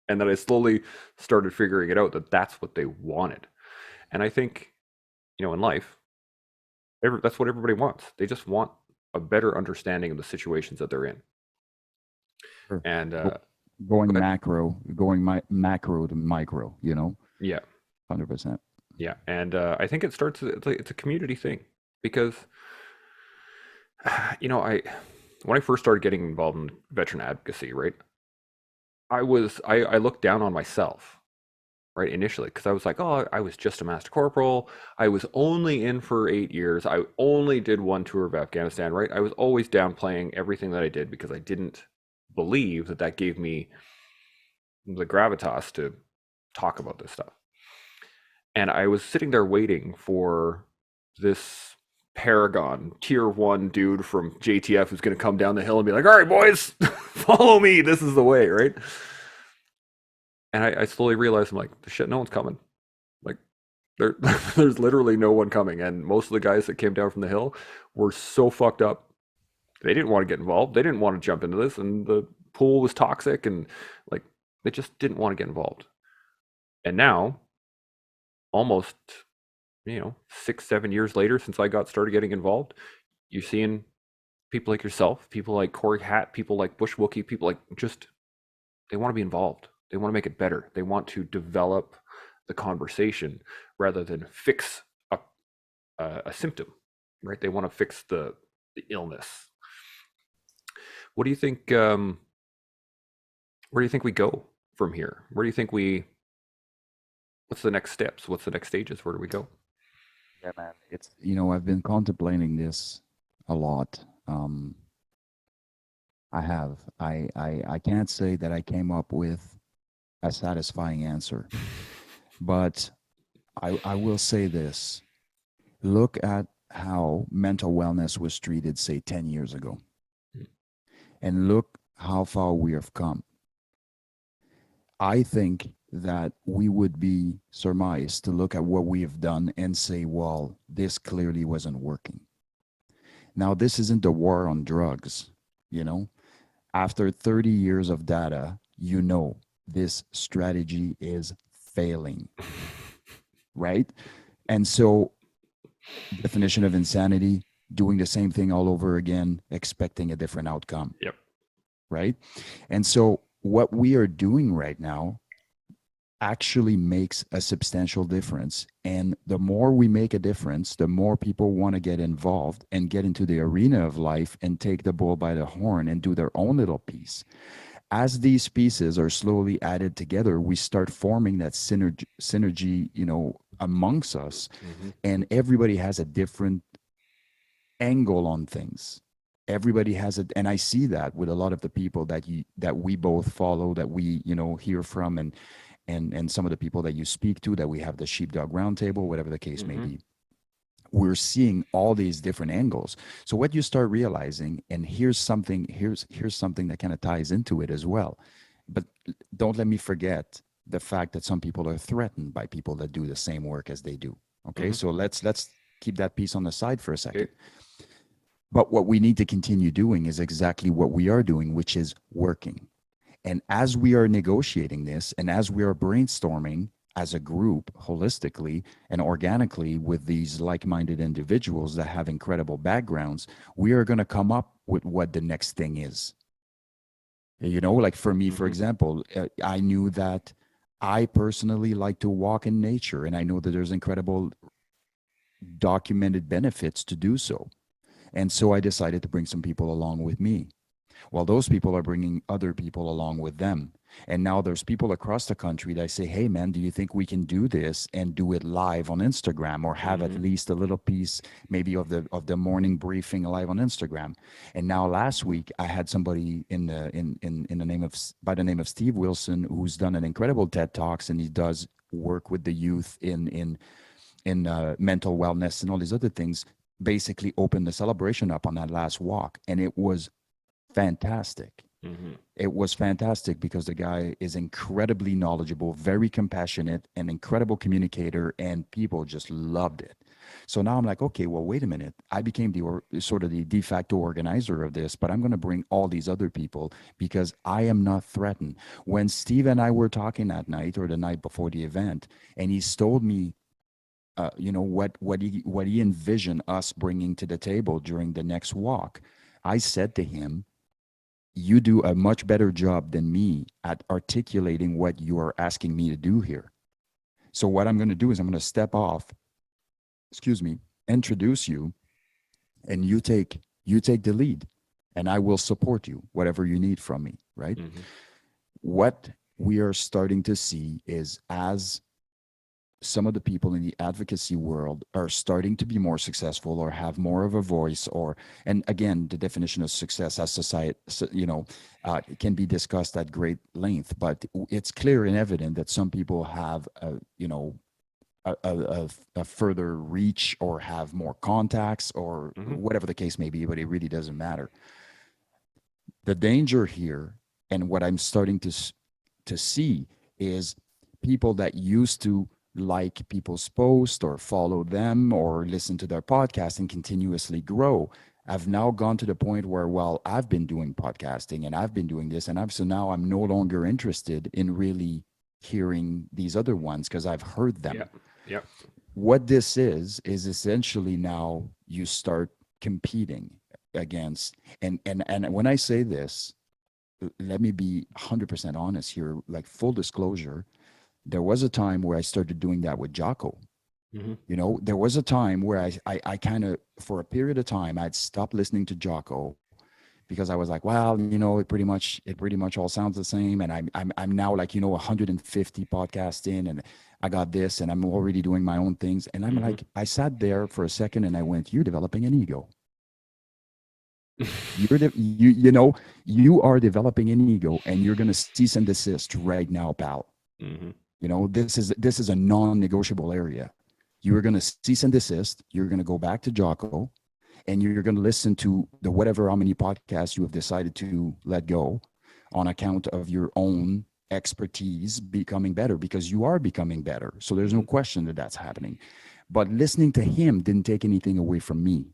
And then I slowly started figuring it out that that's what they wanted. And I think, in life, that's what everybody wants. They just want a better understanding of the situations that they're in. Sure. And Going go ahead. macro to micro, Yeah, 100%. yeah. And I think it starts. It's a community thing because, when I first started getting involved in veteran advocacy, right, I looked down on myself right? Initially, because I was like, oh, I was just a master corporal. I was only in for 8 years. I only did one tour of Afghanistan, right? I was always downplaying everything that I did because I didn't believe that that gave me the gravitas to talk about this stuff. And I was sitting there waiting for this Paragon tier 1 dude from JTF who's going to come down the hill and be like, all right, boys, follow me. This is the way, right? And I slowly realized, I'm like, shit, no one's coming. Like, there's literally no one coming. And most of the guys that came down from the hill were so fucked up. They didn't want to get involved. They didn't want to jump into this. And the pool was toxic. And like, they just didn't want to get involved. And now, almost, 6-7 years later since I got started getting involved, you're seeing people like yourself, people like Corey Hatt, people like Bush Wookie, people like just, they want to be involved. They want to make it better. They want to develop the conversation rather than fix a symptom, right? They want to fix the illness. What do you think? Where do you think we go from here? Where do you think what's the next steps? What's the next stages? Where do we go? Yeah, man. It's, I've been contemplating this a lot. I have. I can't say that I came up with a satisfying answer, but I will say this. Look at how mental wellness was treated, say, 10 years ago, and look how far we have come. I think that we would be surmised to look at what we have done and say, well, this clearly wasn't working. Now, this isn't a war on drugs, After 30 years of data, this strategy is failing, right? And so, definition of insanity, doing the same thing all over again, expecting a different outcome. Yep. Right? And so what we are doing right now actually makes a substantial difference. And the more we make a difference, the more people want to get involved and get into the arena of life and take the bull by the horn and do their own little piece. As these pieces are slowly added together, we start forming that synergy, amongst us, and everybody has a different angle on things. Everybody has it, and I see that with a lot of the people that we both follow, that we hear from, and some of the people that you speak to, that we have the sheepdog roundtable, whatever the case may be. We're seeing all these different angles. So what you start realizing, and here's something that kind of ties into it as well. But don't let me forget the fact that some people are threatened by people that do the same work as they do. Okay, so let's keep that piece on the side for a second. Okay. But what we need to continue doing is exactly what we are doing, which is working. And as we are negotiating this, and as we are brainstorming as a group, holistically and organically, with these like-minded individuals that have incredible backgrounds, we are going to come up with what the next thing is. Like for me, for example, I knew that I personally like to walk in nature, and I know that there's incredible documented benefits to do so. And so I decided to bring some people along with me. Well, those people are bringing other people along with them. And now there's people across the country that say, hey, man, do you think we can do this and do it live on Instagram, or have at least a little piece maybe of the morning briefing live on Instagram? And now last week, I had somebody by the name of Steve Wilson, who's done an incredible TED Talks, and he does work with the youth in mental wellness and all these other things, basically opened the celebration up on that last walk. And it was fantastic. It was fantastic because the guy is incredibly knowledgeable, very compassionate, an incredible communicator, and people just loved it. So now I'm like, okay, well, wait a minute. I became the de facto organizer of this, but I'm going to bring all these other people because I am not threatened. When Steve and I were talking that night, or the night before the event, and he told me what he envisioned us bringing to the table during the next walk, I said to him, you do a much better job than me at articulating what you are asking me to do here. So what I'm going to do is I'm going to step off, introduce you, and you take the lead, and I will support you, whatever you need from me, right? What we are starting to see is, as some of the people in the advocacy world are starting to be more successful or have more of a voice, or, and again, the definition of success as society, can be discussed at great length, but it's clear and evident that some people have a further reach or have more contacts or Hmm. whatever the case may be, but it really doesn't matter. The danger here, and what I'm starting to see, is people that used to like people's posts or follow them or listen to their podcast and continuously grow have now gone to the point where, well, I've been doing podcasting and I've been doing this, and so now I'm no longer interested in really hearing these other ones because I've heard Yeah. them. Yep. What this is essentially now you start competing against, and when I say this, let me be 100% honest here, like full disclosure. There was a time where I started doing that with Jocko. Hmm. There was a time where I kind of, for a period of time, I'd stopped listening to Jocko because I was like, well, it pretty much all sounds the same. And I'm now like, 150 podcasts in, and I got this, and I'm already doing my own things. And I'm Hmm. like, I sat there for a second and I went, you're developing an ego. You are developing an ego, and you're going to cease and desist right now, pal. Hmm. This is a non-negotiable area. You are going to cease and desist. You're going to go back to Jocko, and you're going to listen to the whatever how many podcasts you have decided to let go on account of your own expertise becoming better, because you are becoming better. So there's no Hmm. question that that's happening. But listening to him didn't take anything away from me.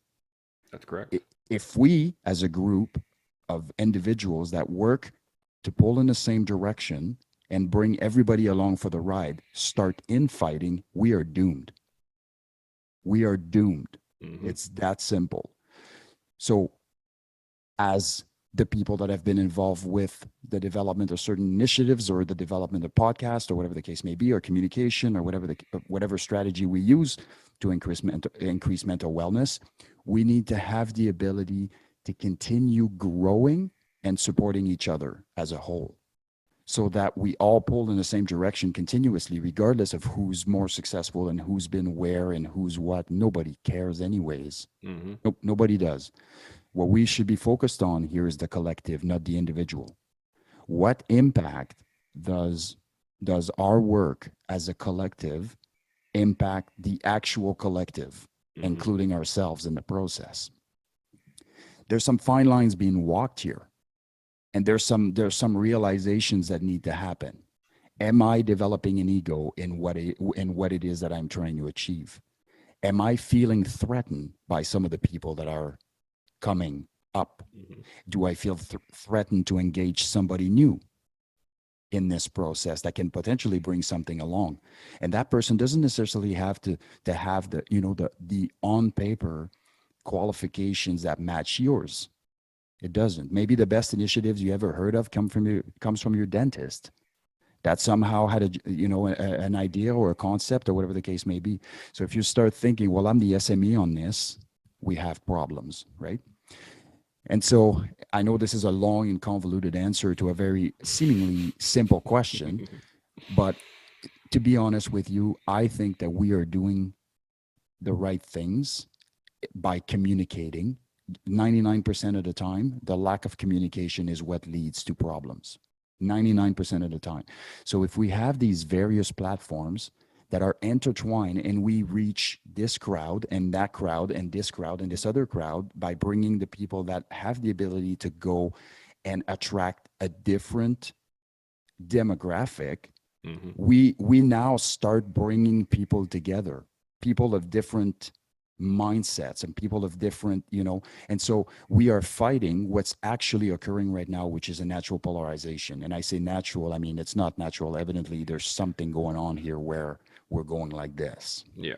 That's correct. If we, as a group of individuals that work to pull in the same direction and bring everybody along for the ride, start infighting, we are doomed. We are doomed. Hmm. It's that simple. So, as the people that have been involved with the development of certain initiatives or the development of podcasts or whatever the case may be, or communication or whatever strategy we use to increase mental wellness, we need to have the ability to continue growing and supporting each other as a whole, so that we all pull in the same direction continuously, regardless of who's more successful and who's been where and who's what. Nobody cares anyways. Hmm. Nope, nobody does. What we should be focused on here is the collective, not the individual. What impact does does our work as a collective impact the actual collective, Hmm. including ourselves in the process? There's some fine lines being walked here, and there's some realizations that need to happen. Am I developing an ego in what it is that I'm trying to achieve? Am I feeling threatened by some of the people that are coming up? Hmm. Do I feel threatened to engage somebody new in this process that can potentially bring something along? And that person doesn't necessarily have to have the on paper qualifications that match yours. It doesn't. Maybe the best initiatives you ever heard of comes from your dentist that somehow had an idea or a concept or whatever the case may be. So if you start thinking, well, I'm the SME on this, we have problems, right? And so I know this is a long and convoluted answer to a very seemingly simple question, but to be honest with you, I think that we are doing the right things by communicating. 99% of the time, the lack of communication is what leads to problems. 99% of the time. So if we have these various platforms that are intertwined, and we reach this crowd and that crowd and this crowd and this other crowd by bringing the people that have the ability to go and attract a different demographic, Hmm. we now start bringing people together, people of different mindsets and people of different, and so we are fighting what's actually occurring right now, which is a natural polarization. And I say natural, I mean, it's not natural. Evidently there's something going on here where we're going like this. Yeah.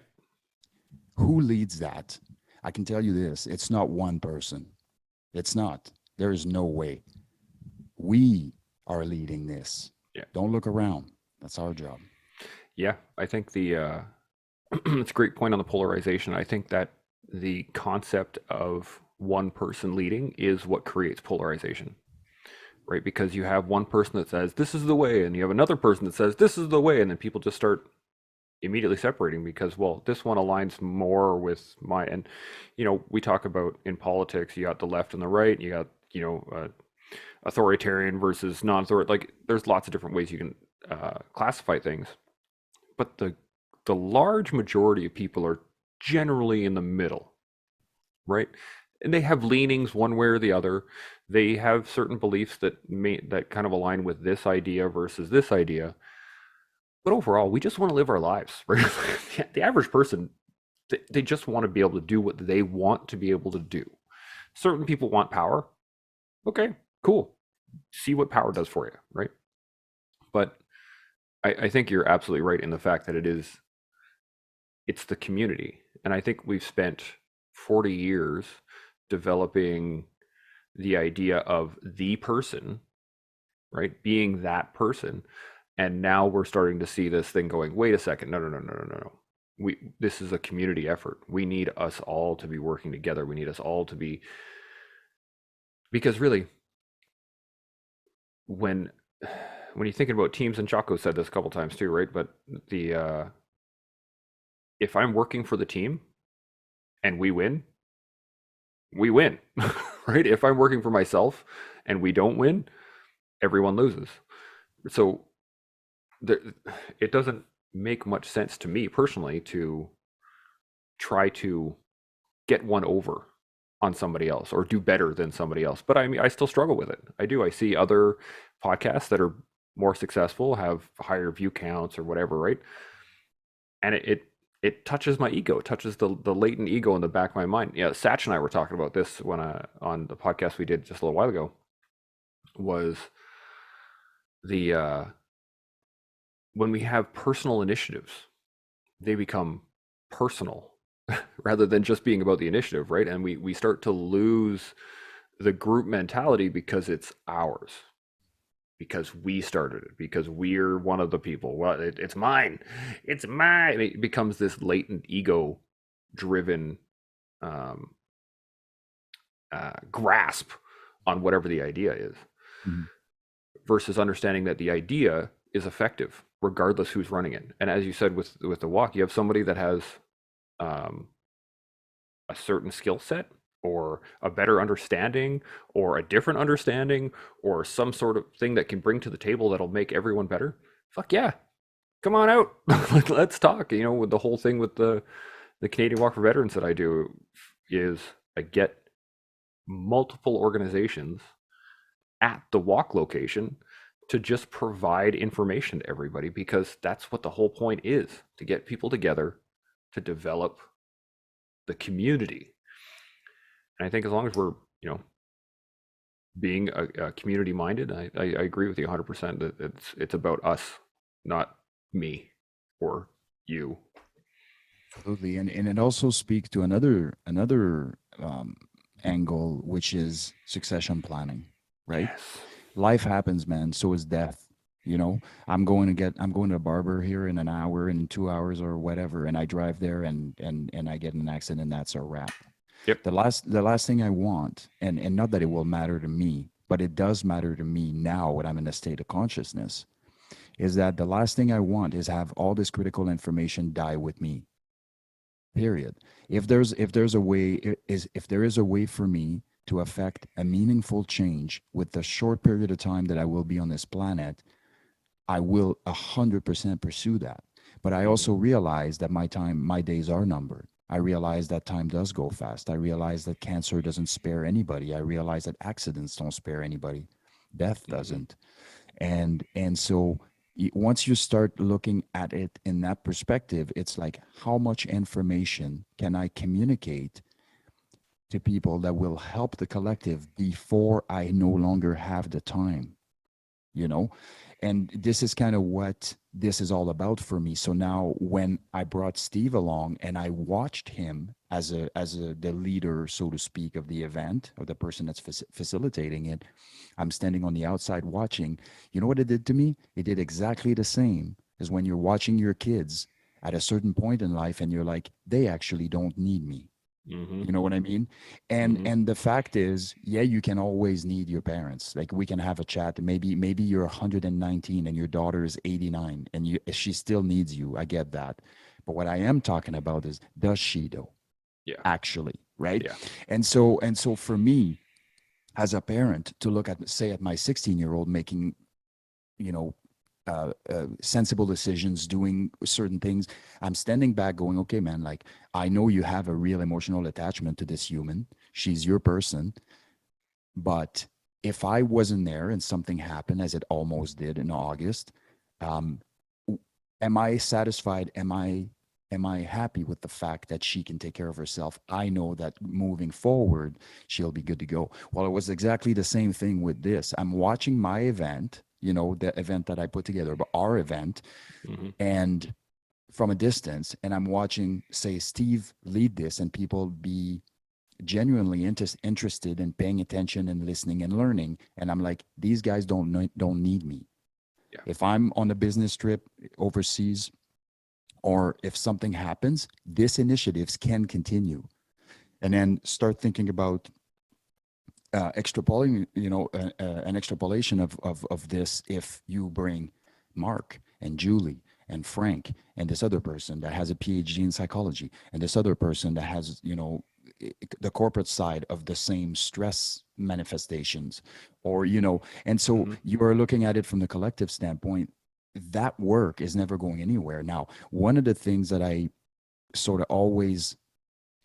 Who leads that? I can tell you this, it's not one person. It's not. There is no way. We are leading this. Yeah. Don't look around. That's our job. Yeah. I think it's a great point on the polarization. I think that the concept of one person leading is what creates polarization, right? Because you have one person that says, this is the way, and you have another person that says, this is the way, and then people just start immediately separating because, well, this one aligns more with my, and, we talk about in politics, you got the left and the right, you got, authoritarian versus non-authoritarian. Like, there's lots of different ways you can classify things, but the large majority of people are generally in the middle, right? And they have leanings one way or the other. They have certain beliefs that kind of align with this idea versus this idea. But overall, we just want to live our lives, right? The average person, they just want to be able to do what they want to be able to do. Certain people want power. Okay, cool. See what power does for you, right? But I think you're absolutely right in the fact that it's the community. And I think we've spent 40 years developing the idea of the person, right? Being that person. And now we're starting to see this thing going, wait a second, no. This is a community effort. We need us all to be working together. We need us all to be, because really, when you're thinking about teams, and Chaco said this a couple times too, right? But if I'm working for the team and we win, right? If I'm working for myself and we don't win, everyone loses. So it doesn't make much sense to me personally to try to get one over on somebody else or do better than somebody else. But I mean, I still struggle with it. I do. I see other podcasts that are more successful, have higher view counts or whatever, right? And it touches my ego, touches the latent ego in the back of my mind. Yeah, Satch and I were talking about this when on the podcast we did just a little while ago, was the when we have personal initiatives, they become personal rather than just being about the initiative, right? And we start to lose the group mentality because it's ours, because we started it, because we're one of the people. Well, it's mine. It becomes this latent ego driven grasp on whatever the idea is, versus understanding that the idea is effective regardless who's running it. And as you said with the walk, you have somebody that has a certain skill set or a better understanding or a different understanding or some sort of thing that can bring to the table that'll make everyone better. Fuck yeah, come on out. Let's talk. With the whole thing with the Canadian Walk for Veterans that I do is I get multiple organizations at the walk location to just provide information to everybody, because that's what the whole point is, to get people together to develop the community. And I think as long as we're, being a community minded, I agree with you 100% that it's about us, not me or you. Absolutely, and it also speaks to another angle, which is succession planning, right? Yes. Life happens, man. So is death. I'm going to a barber here in an hour, in 2 hours, or whatever, and I drive there and I get in an accident, and that's a wrap. Yep. The last thing I want, and not that it will matter to me, but it does matter to me now when I'm in a state of consciousness, is that the last thing I want is have all this critical information die with me. Period. If there is a way for me to affect a meaningful change with the short period of time that I will be on this planet, I will 100% pursue that. But I also realize that my days are numbered. I realize that time does go fast. I realize that cancer doesn't spare anybody. I realize that accidents don't spare anybody. Death doesn't. And so once you start looking at it in that perspective, it's like, how much information can I communicate to people that will help the collective before I no longer have the time, and this is kind of what this is all about for me. So now when I brought Steve along and I watched him as the leader, so to speak, of the event, or the person that's facilitating it, I'm standing on the outside watching. You know what it did to me? It did exactly the same as when you're watching your kids at a certain point in life and you're like, they actually don't need me. Mm-hmm. You know what I mean? Mm-hmm. And the fact is, yeah, you can always need your parents. Like we can have a chat. Maybe you're 119 and your daughter is 89 and she still needs you. I get that. But what I am talking about is, does she though? Yeah. Actually, right? Yeah. And so for me as a parent to look at, say, at my 16-year-old making, you know, sensible decisions, doing certain things, I'm standing back going, okay, man, like I know you have a real emotional attachment to this human. She's your person. But if I wasn't there and something happened, as it almost did in August, um, am I satisfied? Am I happy with the fact that she can take care of herself? I know that moving forward, she'll be good to go. Well, it was exactly the same thing with this. I'm watching my event, the event that I put together, but our event, Mm-hmm. and from a distance, and I'm watching, say, Steve lead this, and people be genuinely interested in paying attention and listening and learning. And I'm like, these guys don't need me. Yeah. If I'm on a business trip overseas, or if something happens, this initiatives can continue. And then start thinking about extrapolating, an extrapolation of this. If you bring Mark and Julie and Frank and this other person that has a PhD in psychology and this other person that has, the corporate side of the same stress manifestations, or, and so Mm-hmm. you are looking at it from the collective standpoint, that work is never going anywhere. Now, one of the things that I sort of always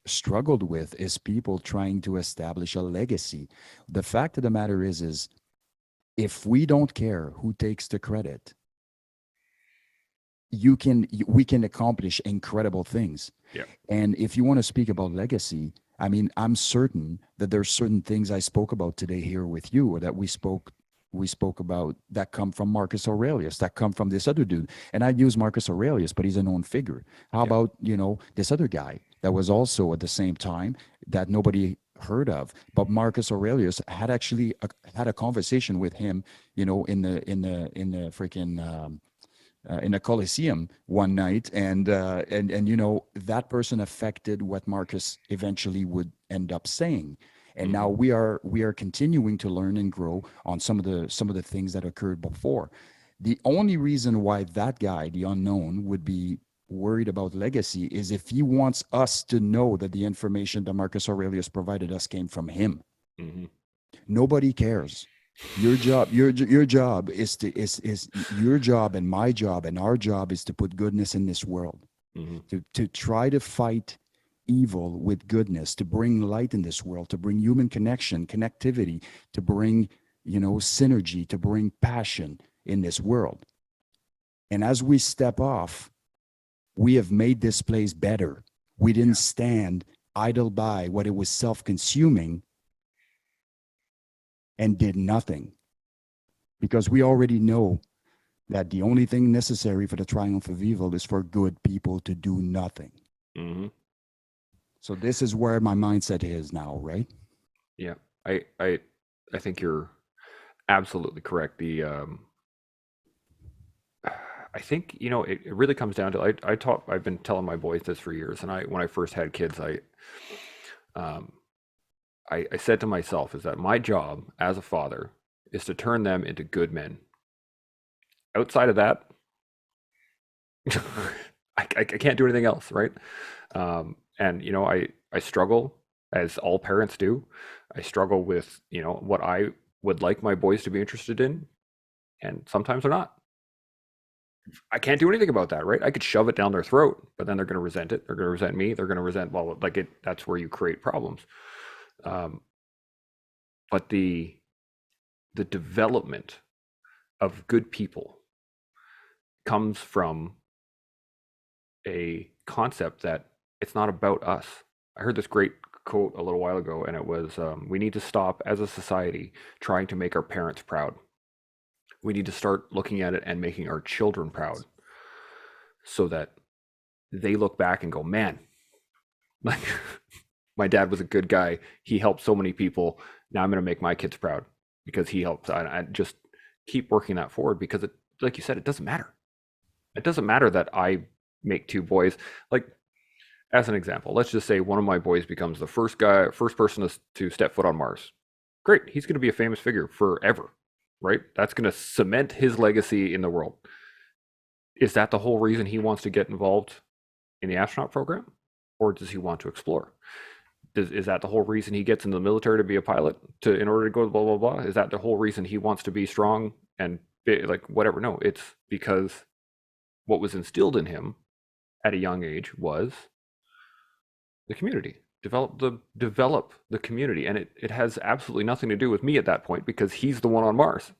struggled with is people trying to establish a legacy. The fact of the matter is if we don't care who takes the credit, we can accomplish incredible things. Yeah. And if you want to speak about legacy, I mean, I'm certain that there's certain things I spoke about today here with you, or that we spoke about, that come from Marcus Aurelius, that come from this other dude. And I'd use Marcus Aurelius, but he's a known figure. How Yeah. about, this other guy that was also at the same time that nobody heard of, but Marcus Aurelius had actually had a conversation with him, in the freaking in a Coliseum one night, and that person affected what Marcus eventually would end up saying. And Mm-hmm. now we are continuing to learn and grow on some of the things that occurred before. The only reason why that guy, the unknown, would be worried about legacy is if he wants us to know that the information that Marcus Aurelius provided us came from him. Mm-hmm. Nobody cares. Your job is your job, and my job and our job is to put goodness in this world, Mm-hmm. to try to fight evil with goodness, to bring light in this world, to bring human connection, connectivity, to bring, synergy, to bring passion in this world. And as we step off, we have made this place better. We didn't stand idle by what it was self-consuming and did nothing, because we already know that the only thing necessary for the triumph of evil is for good people to do nothing. Mm-hmm. So this is where my mindset is now, right? Yeah. I think you're absolutely correct. I think, it really comes down to, I've been telling my boys this for years. And when I first had kids, um, I said to myself is that my job as a father is to turn them into good men. Outside of that, I can't do anything else, right? And I struggle, as all parents do. I struggle with what I would like my boys to be interested in, and sometimes they're not. I can't do anything about that, right? I could shove it down their throat, but then they're going to resent it. They're going to resent me. They're going to resent, well, like it. That's where you create problems. But the development of good people comes from a concept that it's not about us. I heard this great quote a little while ago, and it was, we need to stop as a society trying to make our parents proud. We need to start looking at it and making our children proud, so that they look back and go, man, like my dad was a good guy. He helped so many people. Now I'm going to make my kids proud because he helped. I just keep working that forward, because it, like you said, it doesn't matter. It doesn't matter that I make two boys. Like, as an example, let's just say one of my boys becomes the first person to step foot on Mars. Great, he's going to be a famous figure forever, right? That's going to cement his legacy in the world. Is that the whole reason he wants to get involved in the astronaut program, or does he want to explore? Is that the whole reason he gets in the military to be a pilot, in order to go blah blah blah? Is that the whole reason he wants to be strong and like whatever? No, it's because what was instilled in him at a young age was the community. Develop the community, and it has absolutely nothing to do with me at that point, because he's the one on Mars.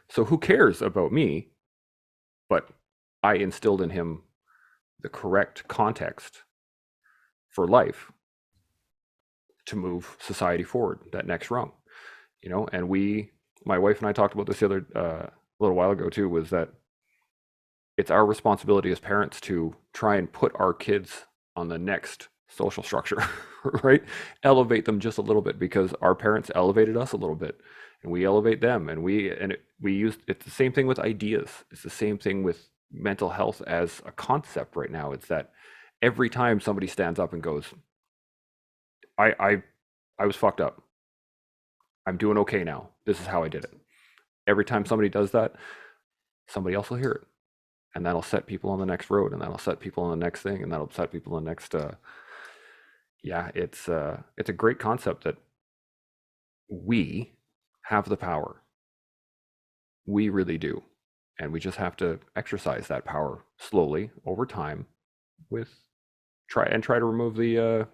So who cares about me? But I instilled in him the correct context for life to move society forward, that next rung, and my wife and I talked about this the other a little while ago too, was that it's our responsibility as parents to try and put our kids on the next social structure, right? Elevate them just a little bit, because our parents elevated us a little bit, and we elevate them, and it's the same thing with ideas. It's the same thing with mental health as a concept right now. It's that every time somebody stands up and goes, I was fucked up, I'm doing okay now, this is how I did it. Every time somebody does that, somebody else will hear it, and that'll set people on the next road, and that'll set people on the next thing, and that'll set people on the next it's a great concept that we have the power. We really do. And we just have to exercise that power slowly over time with try to remove the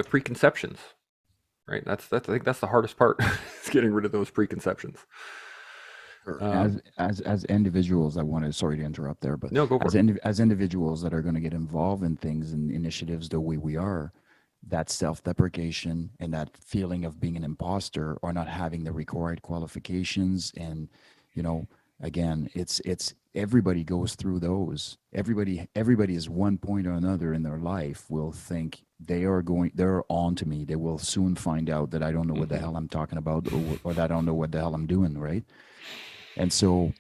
preconceptions, right? I think that's the hardest part, is getting rid of those preconceptions. As individuals, sorry to interrupt there, but no, go for it. As individuals that are going to get involved in things and initiatives the way we are, that self-deprecation and that feeling of being an imposter or not having the required qualifications, and again, it's everybody goes through those. Everybody is one point or another in their life will think they're on to me. They will soon find out that I don't know what the hell I'm talking about, or that I don't know what the hell I'm doing, right? And so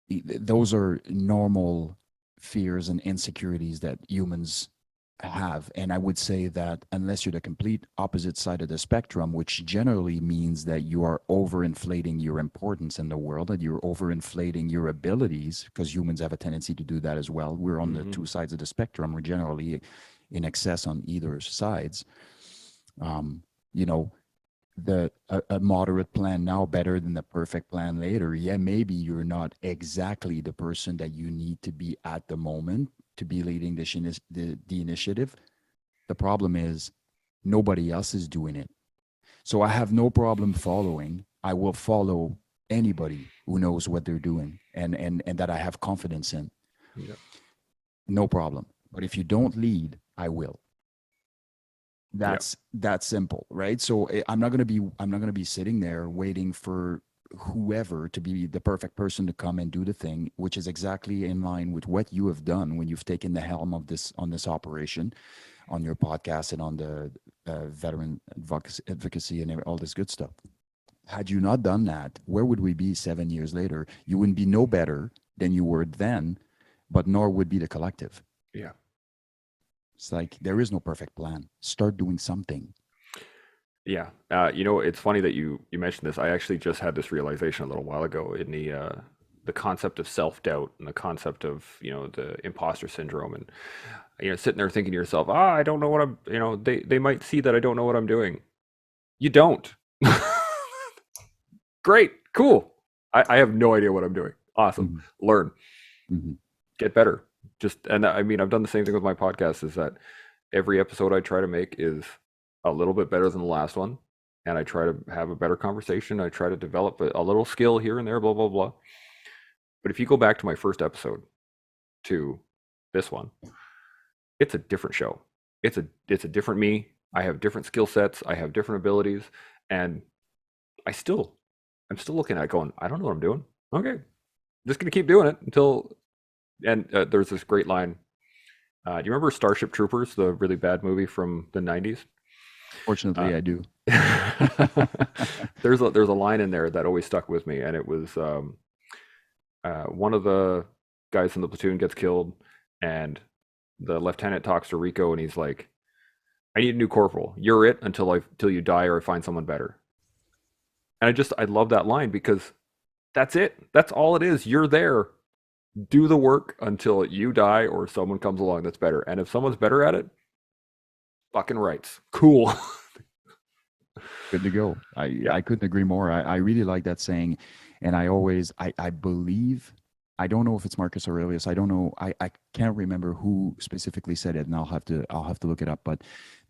those are normal fears and insecurities that humans have. And I would say that unless you're the complete opposite side of the spectrum, which generally means that you are overinflating your importance in the world, that you're overinflating your abilities, because humans have a tendency to do that as well. We're on the two sides of the spectrum. We're generally in excess on either sides. A moderate plan now better than the perfect plan later. Yeah, maybe you're not exactly the person that you need to be at the moment to be leading the initiative. The problem is nobody else is doing it. So I have no problem following. I will follow anybody who knows what they're doing and that I have confidence in. Yeah. No problem. But if you don't lead, I will. That's that simple, right? So I'm not going to be sitting there waiting for whoever to be the perfect person to come and do the thing, which is exactly in line with what you have done when you've taken the helm of this operation, on your podcast and on the veteran advocacy and all this good stuff. Had you not done that, where would we be 7 years later? You wouldn't be no better than you were then, but nor would be the collective. Yeah. It's like there is no perfect plan. Start doing something. Yeah. It's funny that you mentioned this. I actually just had this realization a little while ago in the concept of self-doubt and the concept of, the imposter syndrome, and, sitting there thinking to yourself, I don't know what I'm, they might see that I don't know what I'm doing. You don't. Great. Cool. I have no idea what I'm doing. Awesome. Mm-hmm. Learn. Mm-hmm. Get better. I've done the same thing with my podcast, is that every episode I try to make is a little bit better than the last one, and I try to have a better conversation. I try to develop a little skill here and there, blah, blah, blah. But if you go back to my first episode to this one, it's a different show. It's a different me. I have different skill sets. I have different abilities, and I'm still looking at it going, I don't know what I'm doing. Okay. I'm just going to keep doing it until... And there's this great line. Do you remember Starship Troopers, the really bad movie from the 90s? Fortunately, I do. There's a line in there that always stuck with me, and it was one of the guys in the platoon gets killed, and the lieutenant talks to Rico and he's like, I need a new corporal. You're it until you die or I find someone better. And I love that line because that's it. That's all it is. You're there. Do the work until you die or someone comes along that's better. And if someone's better at it, fucking rights. Cool. Good to go. Yeah. I couldn't agree more. I really like that saying, and I believe, I don't know if it's Marcus Aurelius. I don't know. I can't remember who specifically said it, and I'll have to look it up. But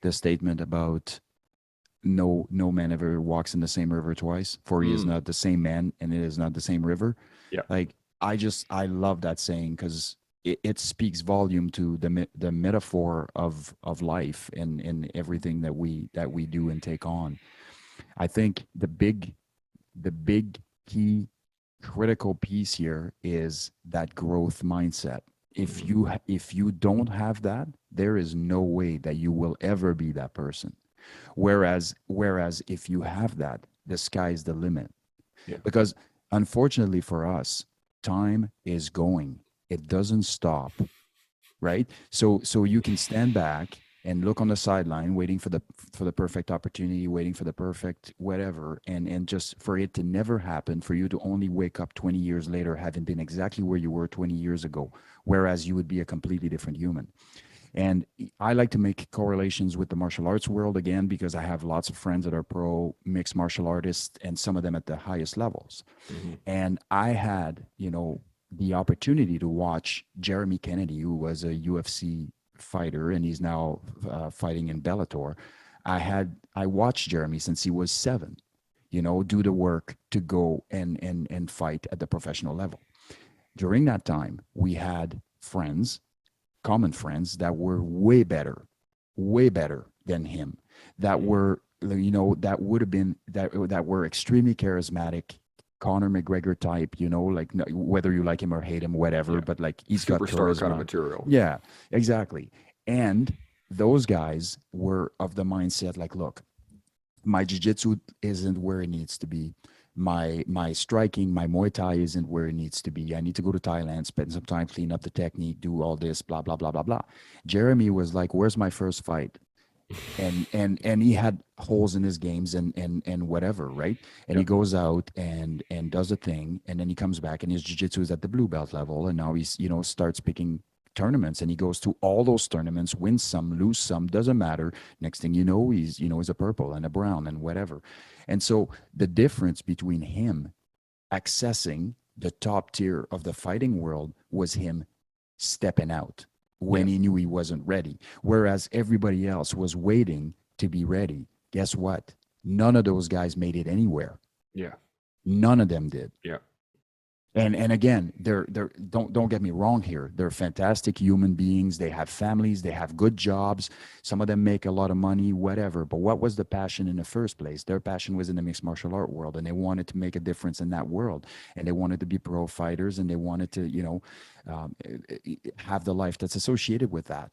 the statement about no man ever walks in the same river twice, for he is not the same man, and it is not the same river. Yeah. Like I love that saying because it speaks volume to the metaphor of life and everything that we do and take on. I think the big key critical piece here is that growth mindset. If you don't have that, there is no way that you will ever be that person. Whereas if you have that, the sky's the limit. Yeah. Because unfortunately for us, time is going. It doesn't stop, right? So you can stand back and look on the sideline waiting for the perfect opportunity, waiting for the perfect whatever, and just for it to never happen, for you to only wake up 20 years later having been exactly where you were 20 years ago, whereas you would be a completely different human. And I like to make correlations with the martial arts world again, because I have lots of friends that are pro mixed martial artists and some of them at the highest levels. Mm-hmm. And I had, the opportunity to watch Jeremy Kennedy, who was a UFC fighter and he's now fighting in Bellator. I watched Jeremy since he was 7, do the work to go and fight at the professional level. During that time, we had common friends that were way better than him, that were, that would have been, that were extremely charismatic, Conor McGregor type, like whether you like him or hate him, whatever, Yeah. but like he's got Superstar charisma. kind of material. Yeah, exactly. And those guys were of the mindset like, look, my jiu-jitsu isn't where it needs to be. My striking, my Muay Thai isn't where it needs to be. I need to go to Thailand, spend some time, clean up the technique, do all this, blah, blah, blah, blah, blah. Jeremy was like, where's my first fight? And he had holes in his games and whatever, right? And he goes out and does a thing, and then he comes back and his jiu-jitsu is at the blue belt level, and now he's starts picking tournaments, and he goes to all those tournaments, wins some, lose some, doesn't matter. Next thing you know, he's a purple and a brown and whatever. And so the difference between him accessing the top tier of the fighting world was him stepping out when he knew he wasn't ready, whereas everybody else was waiting to be ready. Guess what? None of those guys made it anywhere. Yeah. None of them did. Yeah. And again, they're don't get me wrong here. They're fantastic human beings. They have families. They have good jobs. Some of them make a lot of money, whatever. But what was the passion in the first place? Their passion was in the mixed martial art world, and they wanted to make a difference in that world. And they wanted to be pro fighters, and they wanted to, have the life that's associated with that.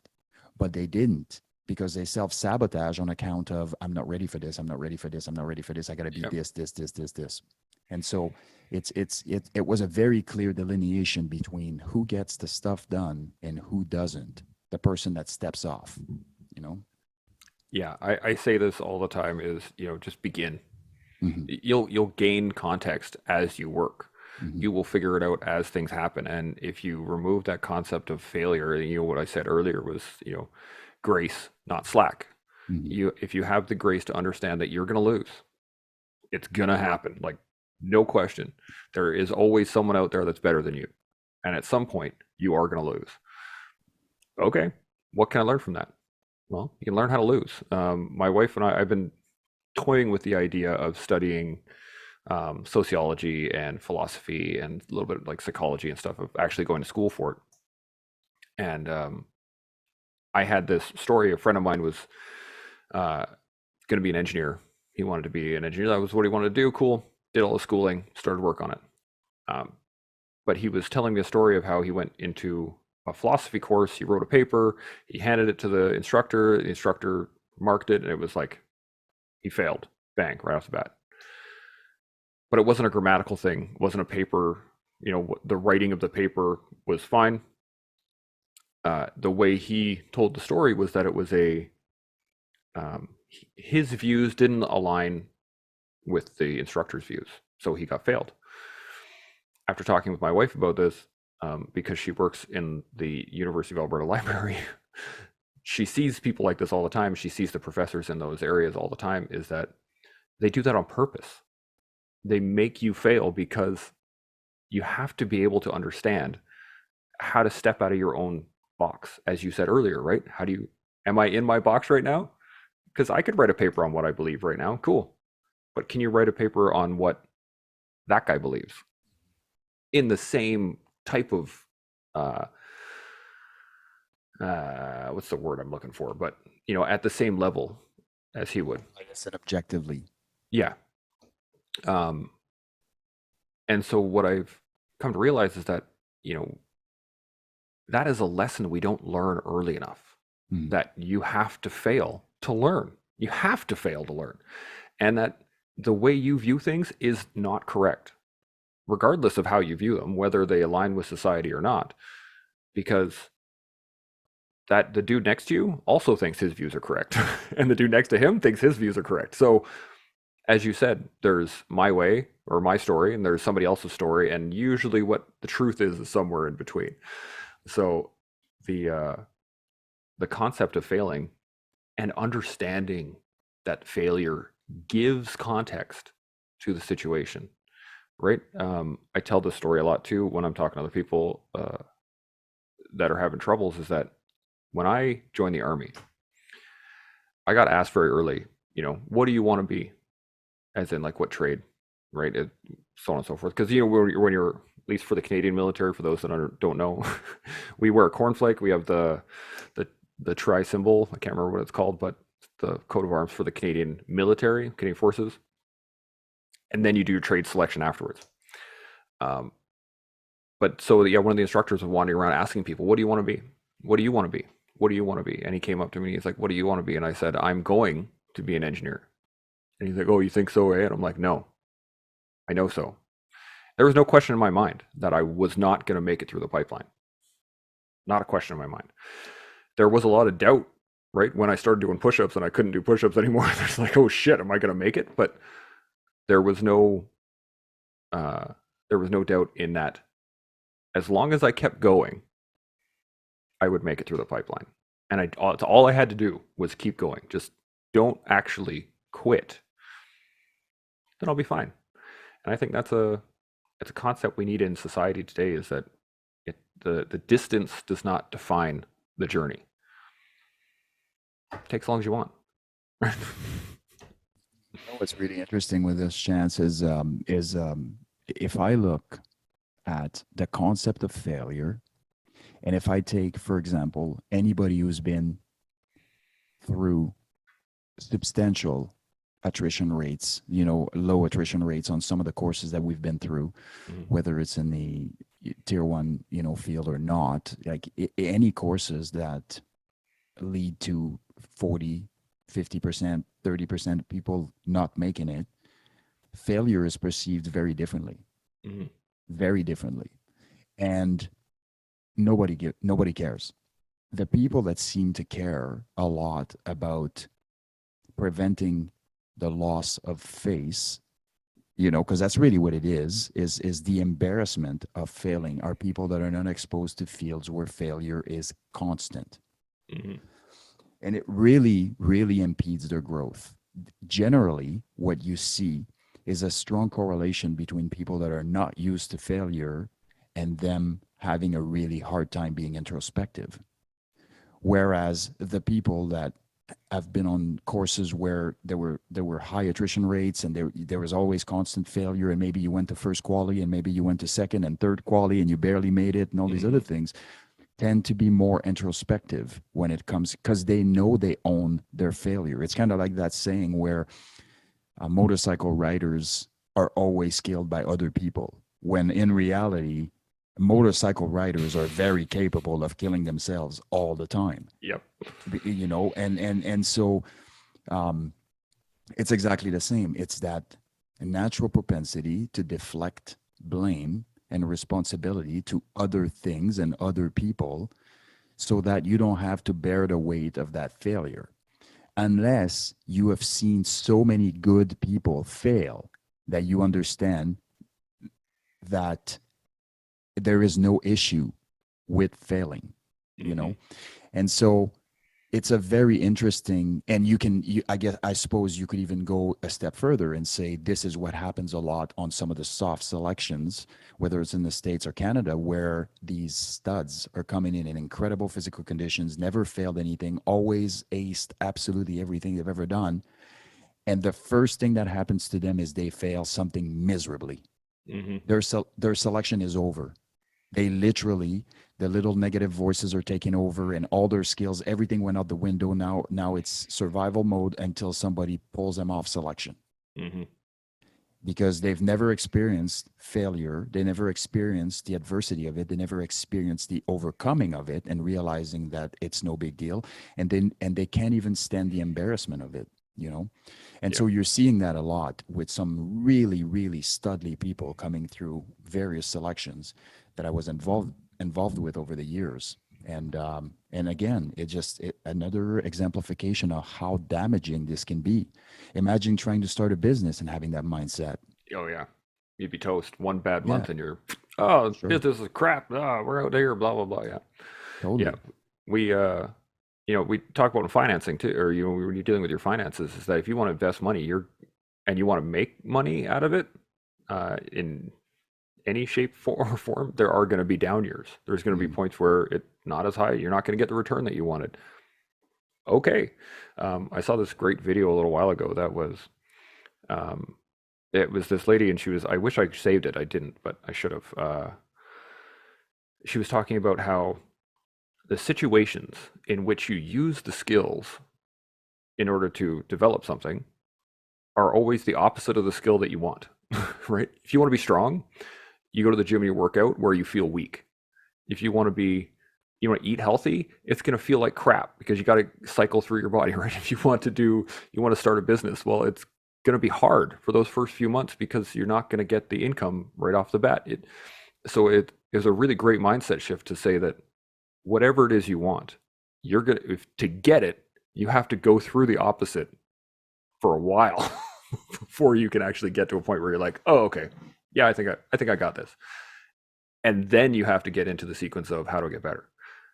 But they didn't, because they self-sabotage on account of, I'm not ready for this. I'm not ready for this. I'm not ready for this. I got to be this. And so it was a very clear delineation between who gets the stuff done and who doesn't. The person that steps off, Yeah, I say this all the time is, just begin. Mhm. You'll gain context as you work. Mhm. You will figure it out as things happen. And if you remove that concept of failure, what I said earlier was, grace, not slack. Mhm. If you have the grace to understand that you're going to lose, it's going to happen. Like, no question. There is always someone out there that's better than you. And at some point, you are going to lose. Okay, what can I learn from that? Well, you can learn how to lose. My wife and I've been toying with the idea of studying sociology and philosophy and a little bit like psychology and stuff, of actually going to school for it. And I had this story. A friend of mine was going to be an engineer. He wanted to be an engineer. That was what he wanted to do. Cool. Did all the schooling, started work on it. But he was telling me a story of how he went into a philosophy course. He wrote a paper. He handed it to the instructor. The instructor marked it, and it was like he failed. Bang, right off the bat. But it wasn't a grammatical thing. It wasn't a paper. The writing of the paper was fine. the way he told the story was that it was his views didn't align with the instructor's views, so he got failed. After talking with my wife about this, because she works in the University of Alberta library, she sees people like this all the time. She sees the professors in those areas all the time, is that they do that on purpose. They make you fail because you have to be able to understand how to step out of your own box, as you said earlier, right? Am I in my box right now? Because I could write a paper on what I believe right now. Cool. But can you write a paper on what that guy believes in the same type of, what's the word I'm looking for? But, at the same level as he would. I guess and objectively. Yeah. And so what I've come to realize is that, that is a lesson we don't learn early enough, that you have to fail to learn. You have to fail to learn. And that the way you view things is not correct, regardless of how you view them, whether they align with society or not, because that the dude next to you also thinks his views are correct. And the dude next to him thinks his views are correct. So as you said, there's my way or my story, and there's somebody else's story, and usually what the truth is somewhere in between. So the concept of failing and understanding that failure gives context to the situation, right? I tell this story a lot too when I'm talking to other people that are having troubles, is that when I joined the Army, I got asked very early, what do you want to be? As in, like, what trade, right? So on and so forth. Because, when you're, at least for the Canadian military, for those that don't know, we wear a cornflake. We have the tri symbol. I can't remember what it's called, but the coat of arms for the Canadian military, Canadian forces. And then you do your trade selection afterwards. But so, yeah, one of the instructors was wandering around asking people, what do you want to be? What do you want to be? What do you want to be? And he came up to me. He's like, what do you want to be? And I said, I'm going to be an engineer. And he's like, oh, you think so, eh? And I'm like, no, I know so. There was no question in my mind that I was not going to make it through the pipeline. Not a question in my mind. There was a lot of doubt, right? When I started doing push-ups and I couldn't do push-ups anymore, there's like, oh shit, am I going to make it? But there was no doubt in that. As long as I kept going, I would make it through the pipeline. And all I had to do was keep going. Just don't actually quit. Then I'll be fine. And I think it's a concept we need in society today, is that the distance does not define the journey. Take as long as you want. What's really interesting with this, Chance, is if I look at the concept of failure, and if I take, for example, anybody who's been through substantial attrition rates, low attrition rates on some of the courses that we've been through, whether it's in the tier 1, field or not, like any courses that lead to 40, 50%, 30% of people not making it, failure is perceived very differently, very differently. And nobody cares. The people that seem to care a lot about preventing the loss of face, because that's really what it is the embarrassment of failing, are people that are not exposed to fields where failure is constant. And it really, really impedes their growth. Generally, what you see is a strong correlation between people that are not used to failure and them having a really hard time being introspective. Whereas the people that have been on courses where there were high attrition rates and there was always constant failure, and maybe you went to first quality and maybe you went to second and third quality and you barely made it and all these other things, tend to be more introspective when it comes, because they know they own their failure. It's kind of like that saying where motorcycle riders are always killed by other people, when in reality, motorcycle riders are very capable of killing themselves all the time. Yep. And so it's exactly the same. It's that natural propensity to deflect blame and responsibility to other things and other people, so that you don't have to bear the weight of that failure, unless you have seen so many good people fail that you understand that there is no issue with failing, you know? And so it's a very interesting, and I suppose you could even go a step further and say this is what happens a lot on some of the soft selections, whether it's in the States or Canada, where these studs are coming in incredible physical conditions, never failed anything, always aced absolutely everything they've ever done. And the first thing that happens to them is they fail something miserably. Their selection is over. They literally, the little negative voices are taking over, and all their skills, everything went out the window. Now it's survival mode until somebody pulls them off selection. Because they've never experienced failure. They never experienced the adversity of it. They never experienced the overcoming of it and realizing that it's no big deal. And they can't even stand the embarrassment of it, you know? And so you're seeing that a lot with some really, really studly people coming through various selections that I was involved with over the years. And again, another exemplification of how damaging this can be. Imagine trying to start a business and having that mindset. Oh yeah, you'd be toast. One bad month and you're, Sure. business is crap. We're out here, blah blah blah. Yeah, Totally. yeah. We we talk about financing too, or when you're dealing with your finances, is that if you want to invest money, and you want to make money out of it, in any shape or form, there are going to be down years. There's going to be points where it's not as high. You're not going to get the return that you wanted. Okay. I saw this great video a little while ago that was, it was this lady, and I wish I saved it. I didn't, but I should have. She was talking about how the situations in which you use the skills in order to develop something are always the opposite of the skill that you want, right? If you want to be strong, you go to the gym and you work out where you feel weak. If you want to eat healthy, it's going to feel like crap because you got to cycle through your body, right? If you want to start a business, well, it's going to be hard for those first few months because you're not going to get the income right off the bat. So it is a really great mindset shift to say that whatever it is you want, to get it, you have to go through the opposite for a while before you can actually get to a point where you're like, oh, okay. Yeah, I think I got this. And then you have to get into the sequence of how do I get better?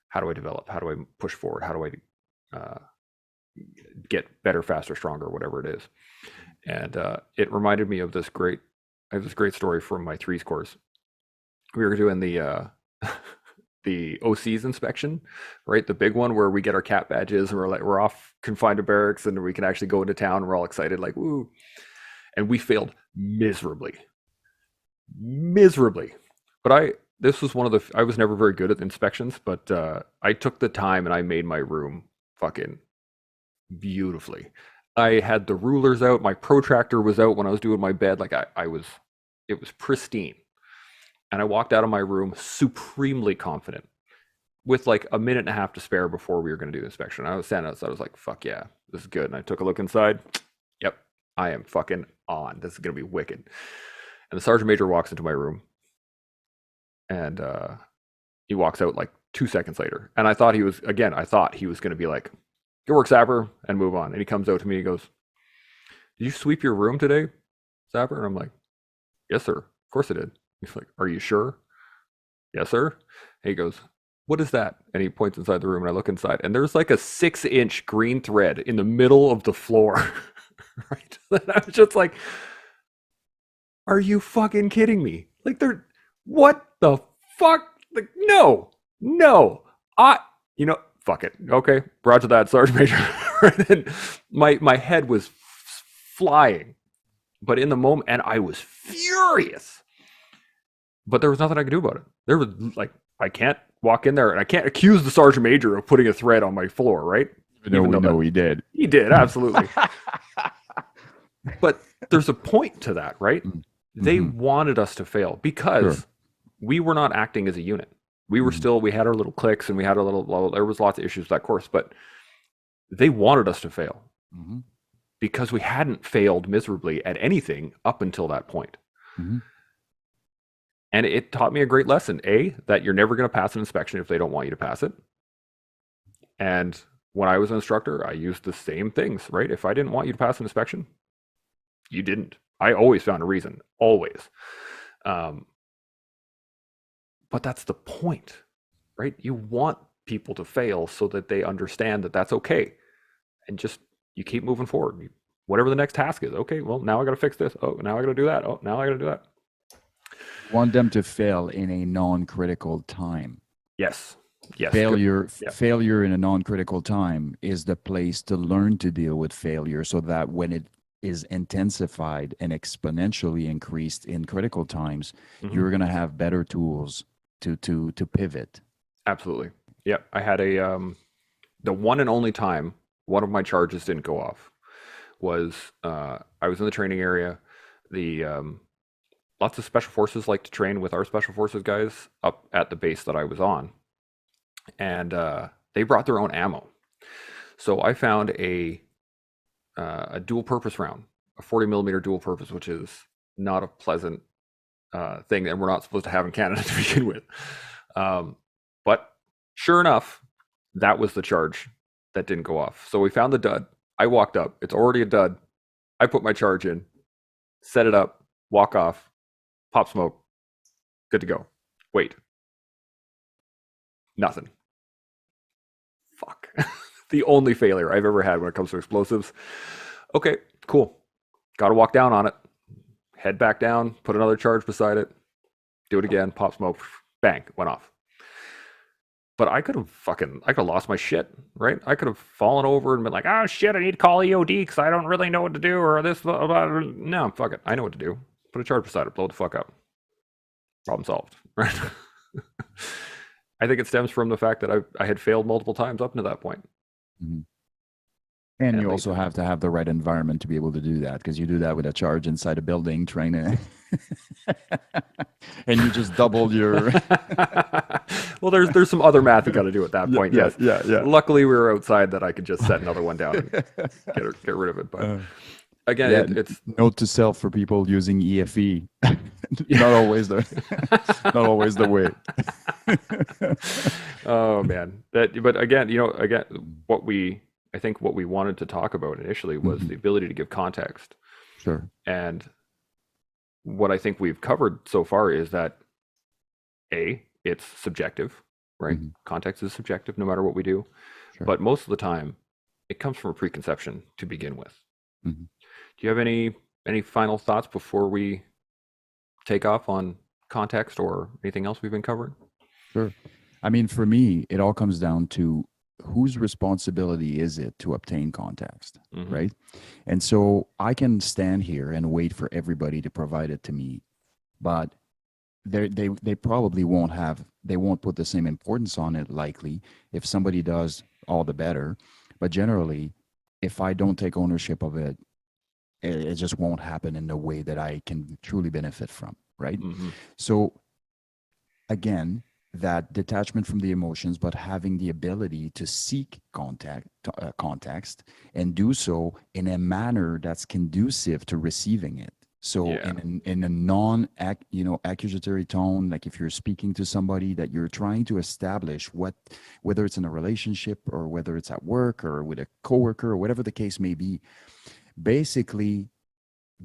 How do I develop? How do I push forward? How do I get better, faster, stronger, whatever it is? And it reminded me of I have this great story from my threes course. We were doing the OC's inspection, right? The big one where we get our cat badges and we're off confined to barracks and we can actually go into town and we're all excited, like, woo. And we failed miserably. But this was I was never very good at inspections, but I took the time and I made my room fucking beautifully. I had the rulers out, my protractor was out when I was doing my bed, like it was pristine. And I walked out of my room supremely confident with like a minute and a half to spare before we were going to do the inspection. I was standing outside, I was like, fuck yeah, this is good. And I took a look inside. Yep, I am fucking on. This is going to be wicked. And the sergeant major walks into my room and he walks out like 2 seconds later. And I thought he was going to be like, good work, Sapper, and move on. And he comes out to me, he goes, did you sweep your room today, Sapper? And I'm like, yes, sir. Of course I did. He's like, are you sure? Yes, sir. And he goes, what is that? And he points inside the room and I look inside and there's like a 6-inch green thread in the middle of the floor. Right? And I was just like, are you fucking kidding me? Like what the fuck? Like, no, fuck it. Okay. Roger that, Sergeant Major. And my head was flying, but in the moment, and I was furious. But there was nothing I could do about it. There was like, I can't walk in there and I can't accuse the Sergeant Major of putting a thread on my floor, right? Even though he did. He did, absolutely. But there's a point to that, right? Mm-hmm. They wanted us to fail because we were not acting as a unit. We were we had our little cliques and we had there was lots of issues with that course, but they wanted us to fail because we hadn't failed miserably at anything up until that point. And it taught me a great lesson. A, that you're never going to pass an inspection if they don't want you to pass it. And when I was an instructor, I used the same things, right? If I didn't want you to pass an inspection, you didn't. I always found a reason, always. But that's the point, right? You want people to fail so that they understand that that's okay. And just, you keep moving forward. Whatever the next task is, okay, well, now I got to fix this. Oh, now I got to do that. Oh, now I got to do that. Want them to fail in a non-critical time. Yes. Yes. Failure in a non-critical time is the place to learn to deal with failure, so that when it is intensified and exponentially increased in critical times, you're going to have better tools to pivot. Absolutely. Yeah. I had the one and only time one of my charges didn't go off was I was in the training area. Lots of special forces like to train with our special forces guys up at the base that I was on. And they brought their own ammo. So I found a dual purpose round, a 40 millimeter dual purpose, which is not a pleasant thing that we're not supposed to have in Canada to begin with. But sure enough, that was the charge that didn't go off. So we found the dud. I walked up. It's already a dud. I put my charge in, set it up, walk off, pop smoke, good to go. Wait. Nothing. Fuck. The only failure I've ever had when it comes to explosives. Okay, cool. Got to walk down on it. Head back down, put another charge beside it, do it again, pop smoke, bang, went off. But I could have lost my shit, right? I could have fallen over and been like, oh shit, I need to call EOD because I don't really know what to do, or this, blah, blah, blah. No, fuck it. I know what to do. Put a charge beside it, blow the fuck up. Problem solved, right? I think it stems from the fact that I had failed multiple times up to that point. Mm-hmm. And you also have to have the right environment to be able to do that, because you do that with a charge inside a building training and you just doubled your well, there's some other math you got to do at that point. Yeah. Luckily we were outside that I could just set another one down and get rid of it. But again, it's note to self for people using EFE. not always the way. Oh man. But again, I think what we wanted to talk about initially was the ability to give context. Sure. And what I think we've covered so far is that it's subjective, right? Context is subjective no matter what we do. Sure. But most of the time it comes from a preconception to begin with. Do you have any final thoughts before we take off on context or anything else we've been covering? Sure. I mean, for me, it all comes down to whose responsibility is it to obtain context, right? And so I can stand here and wait for everybody to provide it to me, but they probably won't put the same importance on it. Likely, if somebody does, all the better. But generally, if I don't take ownership of it, it just won't happen in the way that I can truly benefit from, right? So again, that detachment from the emotions, but having the ability to seek context and do so in a manner that's conducive to receiving it. So in a accusatory tone, like if you're speaking to somebody that you're trying to establish whether it's in a relationship or whether it's at work or with a coworker or whatever the case may be, basically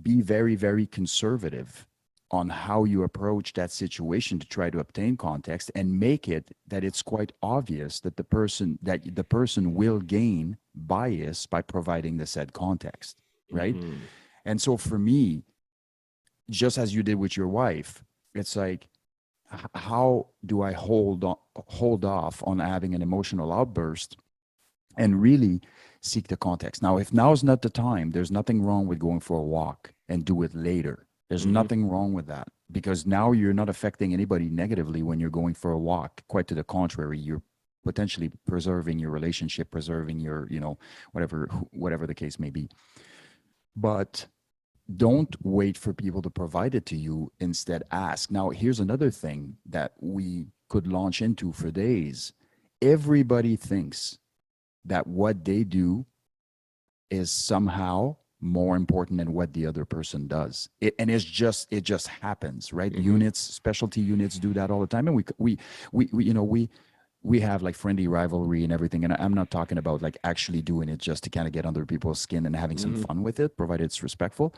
be very, very conservative on how you approach that situation to try to obtain context, and make it that it's quite obvious that the person will gain bias by providing the said context, right? And so for me, just as you did with your wife, it's like, how do I hold off on having an emotional outburst and really seek the context? Now, if now's not the time, there's nothing wrong with going for a walk and do it later. There's nothing wrong with that, because now you're not affecting anybody negatively when you're going for a walk. Quite to the contrary, you're potentially preserving your relationship, preserving your, whatever the case may be. But don't wait for people to provide it to you. Instead, ask. Now, here's another thing that we could launch into for days. Everybody thinks that what they do is somehow more important than what the other person does. It just happens, right? Specialty units do that all the time. And we have like friendly rivalry and everything. And I'm not talking about like actually doing it just to kind of get under people's skin and having some fun with it, provided it's respectful.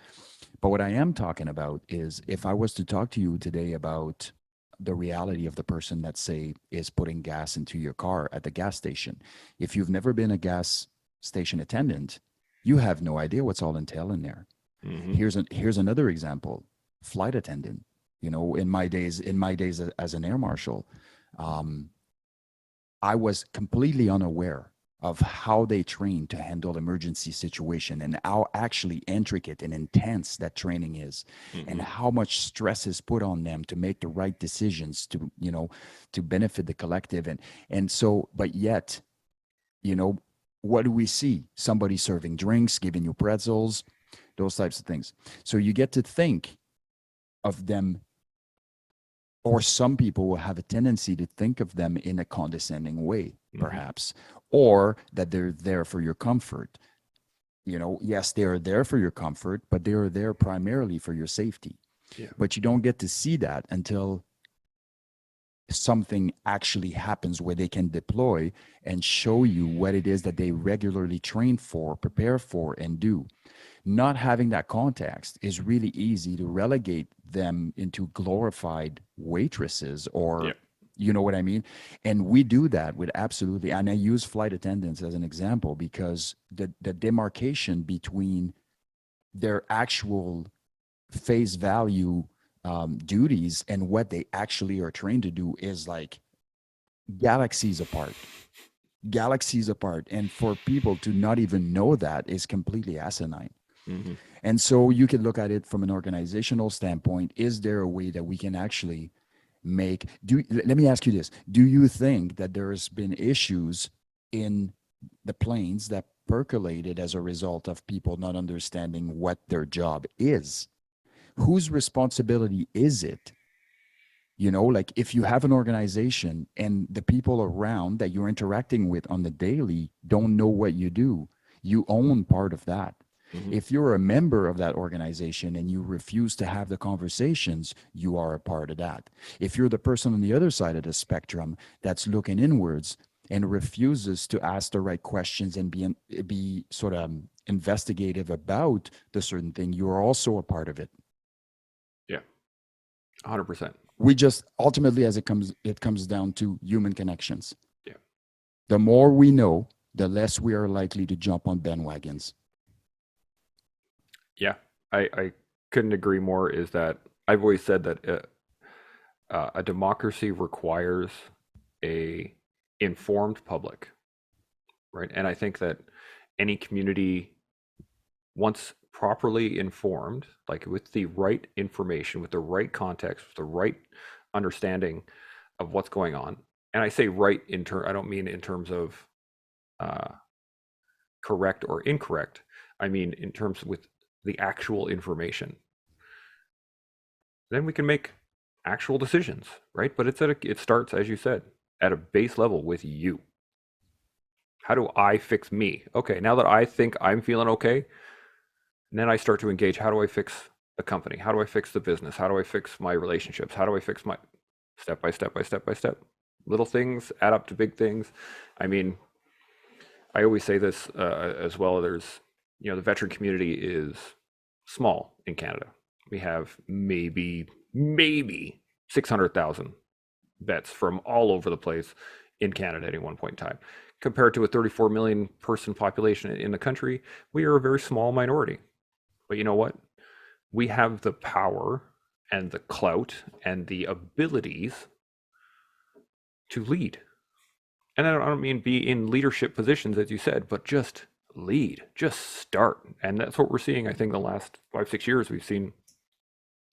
But what I am talking about is if I was to talk to you today about the reality of the person that say is putting gas into your car at the gas station. If you've never been a gas station attendant, you have no idea what's all entailed in there. Here's another example. Flight attendant. You know, in my days as an air marshal, I was completely unaware of how they train to handle emergency situation and how actually intricate and intense that training is, and how much stress is put on them to make the right decisions to, you know, to benefit the collective. And so, but yet, you know, what do we see? Somebody serving drinks, giving you pretzels, those types of things. So you get to think of them, or some people will have a tendency to think of them in a condescending way, perhaps, or that they're there for your comfort. You know, yes, they are there for your comfort, but they are there primarily for your safety. Yeah. But you don't get to see that until something actually happens where they can deploy and show you what it is that they regularly train for, prepare for, and do. Not having that context is really easy to relegate them into glorified waitresses, or you know what I mean? And we do that with absolutely, and I use flight attendants as an example because the demarcation between their actual face value duties and what they actually are trained to do is like galaxies apart. And for people to not even know that is completely asinine. And so you can look at it from an organizational standpoint. Is there a way that we can actually let me ask you this. Do you think that there's been issues in the planes that percolated as a result of people not understanding what their job is? Whose responsibility is it? You know, like if you have an organization and the people around that you're interacting with on the daily don't know what you do, you own part of that. If you're a member of that organization and you refuse to have the conversations, you are a part of that. If you're the person on the other side of the spectrum that's looking inwards and refuses to ask the right questions and be sort of investigative about the certain thing, you are also a part of it. Yeah, 100%. We just ultimately, as it comes down to human connections. Yeah. The more we know, the less we are likely to jump on bandwagons. Yeah, I couldn't agree more. Is that I've always said that a democracy requires a informed public, right? And I think that any community, once properly informed, like with the right information, with the right context, with the right understanding of what's going on, and I say right I don't mean in terms of correct or incorrect. I mean in terms with the actual information, then we can make actual decisions, right? But it starts, as you said, at a base level with you. How do I fix me? Okay, now that I think I'm feeling okay, and then I start to engage, how do I fix the company? How do I fix the business? How do I fix my relationships? How do I fix my step by step. Little things add up to big things. I mean, I always say this as well. There's, you know, the veteran community is small in Canada. We have maybe 600,000 vets from all over the place in Canada at any one point in time. Compared to a 34 million person population in the country, we are a very small minority. But you know what? We have the power and the clout and the abilities to lead. And I don't mean be in leadership positions, as you said, but just lead, just start. And that's what we're seeing. I think the last 5-6 years, we've seen,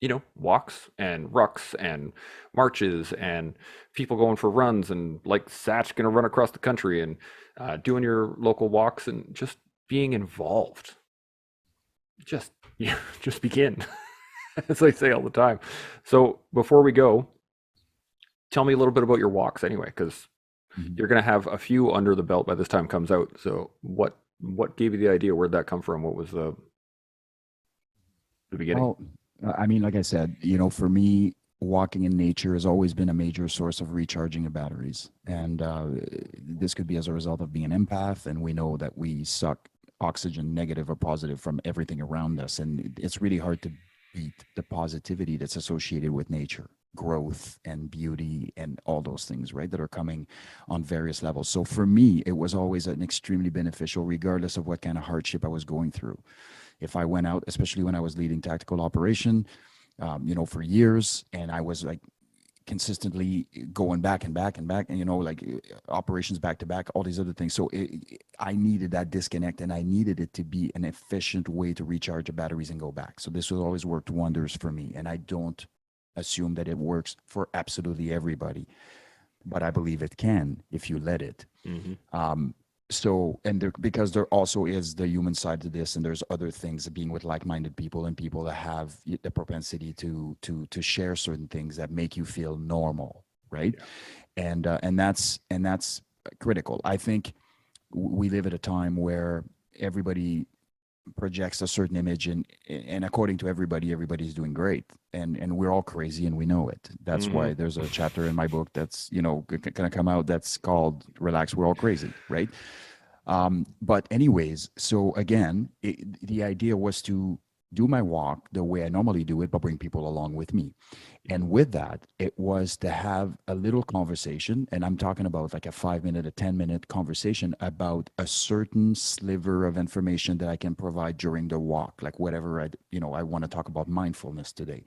you know, walks and rucks and marches and people going for runs, and like Satch going to run across the country and doing your local walks and just being involved. Just begin, as I say all the time. So before we go, tell me a little bit about your walks anyway, because you're going to have a few under the belt by this time comes out. So what gave you the idea? Where'd that come from? What was the beginning? Well, I mean, like I said, you know, for me, walking in nature has always been a major source of recharging of batteries. And this could be as a result of being an empath. And we know that we suck oxygen, negative or positive, from everything around us. And it's really hard to beat the positivity that's associated with nature, growth and beauty and all those things, right, that are coming on various levels. So for me, it was always an extremely beneficial, regardless of what kind of hardship I was going through. If I went out, especially when I was leading tactical operation, for years, and I was like consistently going back and back and back, and operations back to back, all these other things. So I needed that disconnect, and I needed it to be an efficient way to recharge the batteries and go back. So this has always worked wonders for me, and I don't assume that it works for absolutely everybody, but I believe it can if you let it. So, and because there also is the human side to this, and there's other things, being with like-minded people and people that have the propensity to share certain things that make you feel normal, right? Yeah. And that's critical. I think we live at a time where everybody projects a certain image, and according to everybody, everybody's doing great, and we're all crazy, and we know it. That's why there's a chapter in my book that's gonna come out that's called "Relax, We're All Crazy," right? But anyways, so again, the idea was to do my walk the way I normally do it, but bring people along with me. And with that, it was to have a little conversation. And I'm talking about like a 5-minute, a 10-minute conversation about a certain sliver of information that I can provide during the walk, like whatever I want to talk about mindfulness today.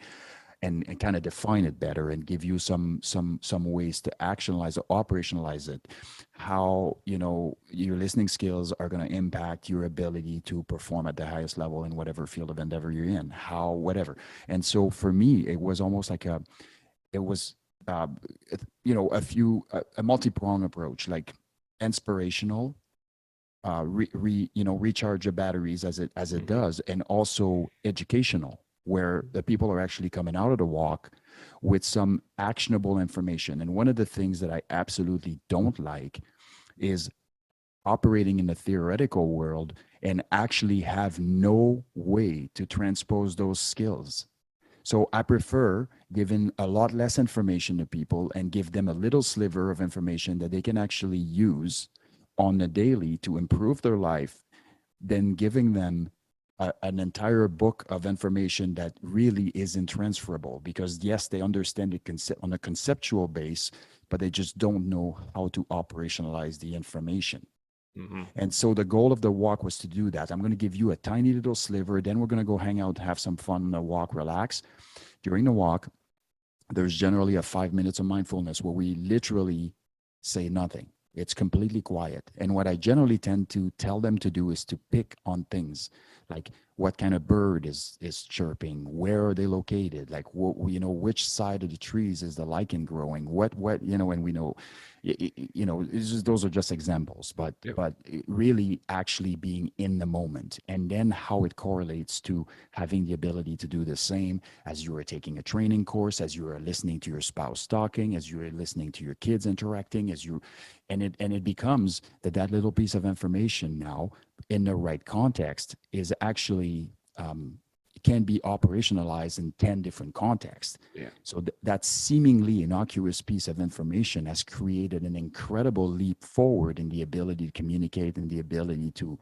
And kind of define it better and give you some ways to operationalize it, how your listening skills are going to impact your ability to perform at the highest level in whatever field of endeavor you're in, how whatever. And so for me, it was almost like a multi-pronged approach, like inspirational, recharge your batteries as it does, and also educational, where the people are actually coming out of the walk with some actionable information. And one of the things that I absolutely don't like is operating in the theoretical world and actually have no way to transpose those skills. So I prefer giving a lot less information to people and give them a little sliver of information that they can actually use on the daily to improve their life than giving them an entire book of information that really isn't transferable. Because yes, they understand it on a conceptual base, but they just don't know how to operationalize the information. And so the goal of the walk was to do that. I'm going to give you a tiny little sliver, then we're going to go hang out, have some fun on the walk, relax. During the walk, there's generally a 5 minutes of mindfulness where we literally say nothing. It's completely quiet. And what I generally tend to tell them to do is to pick on things like what kind of bird is chirping, where are they located, like which side of the trees is the lichen growing, what and we know, those are just examples, but really actually being in the moment, and then how it correlates to having the ability to do the same as you are taking a training course, as you are listening to your spouse talking, as you are listening to your kids interacting, and it becomes that little piece of information now in the right context is actually can be operationalized in 10 different contexts. Yeah. So that seemingly innocuous piece of information has created an incredible leap forward in the ability to communicate and the ability to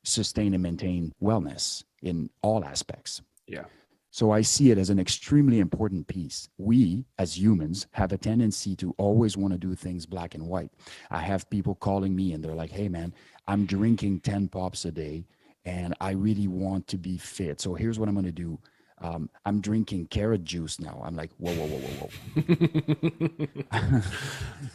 sustain and maintain wellness in all aspects. Yeah. So I see it as an extremely important piece. We, as humans, have a tendency to always want to do things black and white. I have people calling me and they're like, hey man, I'm drinking 10 pops a day and I really want to be fit. So here's what I'm going to do. I'm drinking carrot juice now. I'm like, whoa.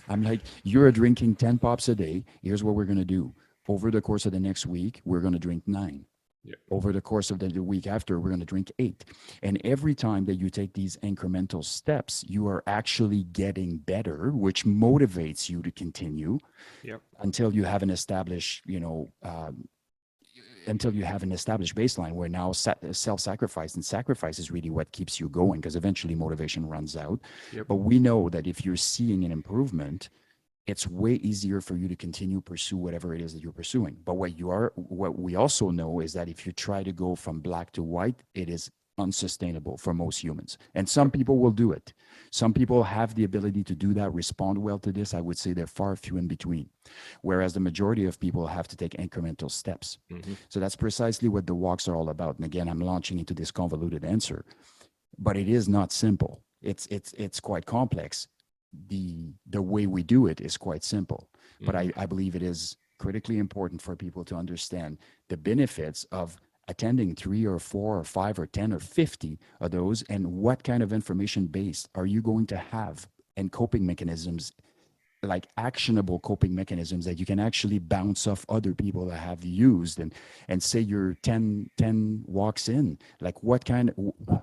I'm like, you're drinking 10 pops a day. Here's what we're going to do. Over the course of the next week, we're going to drink 9. Yeah. Over the course of the week after, we're going to drink 8. And every time that you take these incremental steps, you are actually getting better, which motivates you to continue. Yep. Until you have an established, baseline where now self-sacrifice and sacrifice is really what keeps you going, because eventually motivation runs out. Yep. But we know that if you're seeing an improvement, it's way easier for you to continue pursue whatever it is that you're pursuing. But what we also know is that if you try to go from black to white, it is unsustainable for most humans. And some people will do it. Some people have the ability to do that, respond well to this. I would say they're far few in between, whereas the majority of people have to take incremental steps. So that's precisely what the walks are all about. And again, I'm launching into this convoluted answer, but it is not simple. It's quite complex. The way we do it is quite simple, but I believe it is critically important for people to understand the benefits of attending 3 or 4 or 5 or 10 or 50 of those, and what kind of information base are you going to have, and coping mechanisms, like actionable coping mechanisms that you can actually bounce off other people that have used, and say you're 10 walks in, like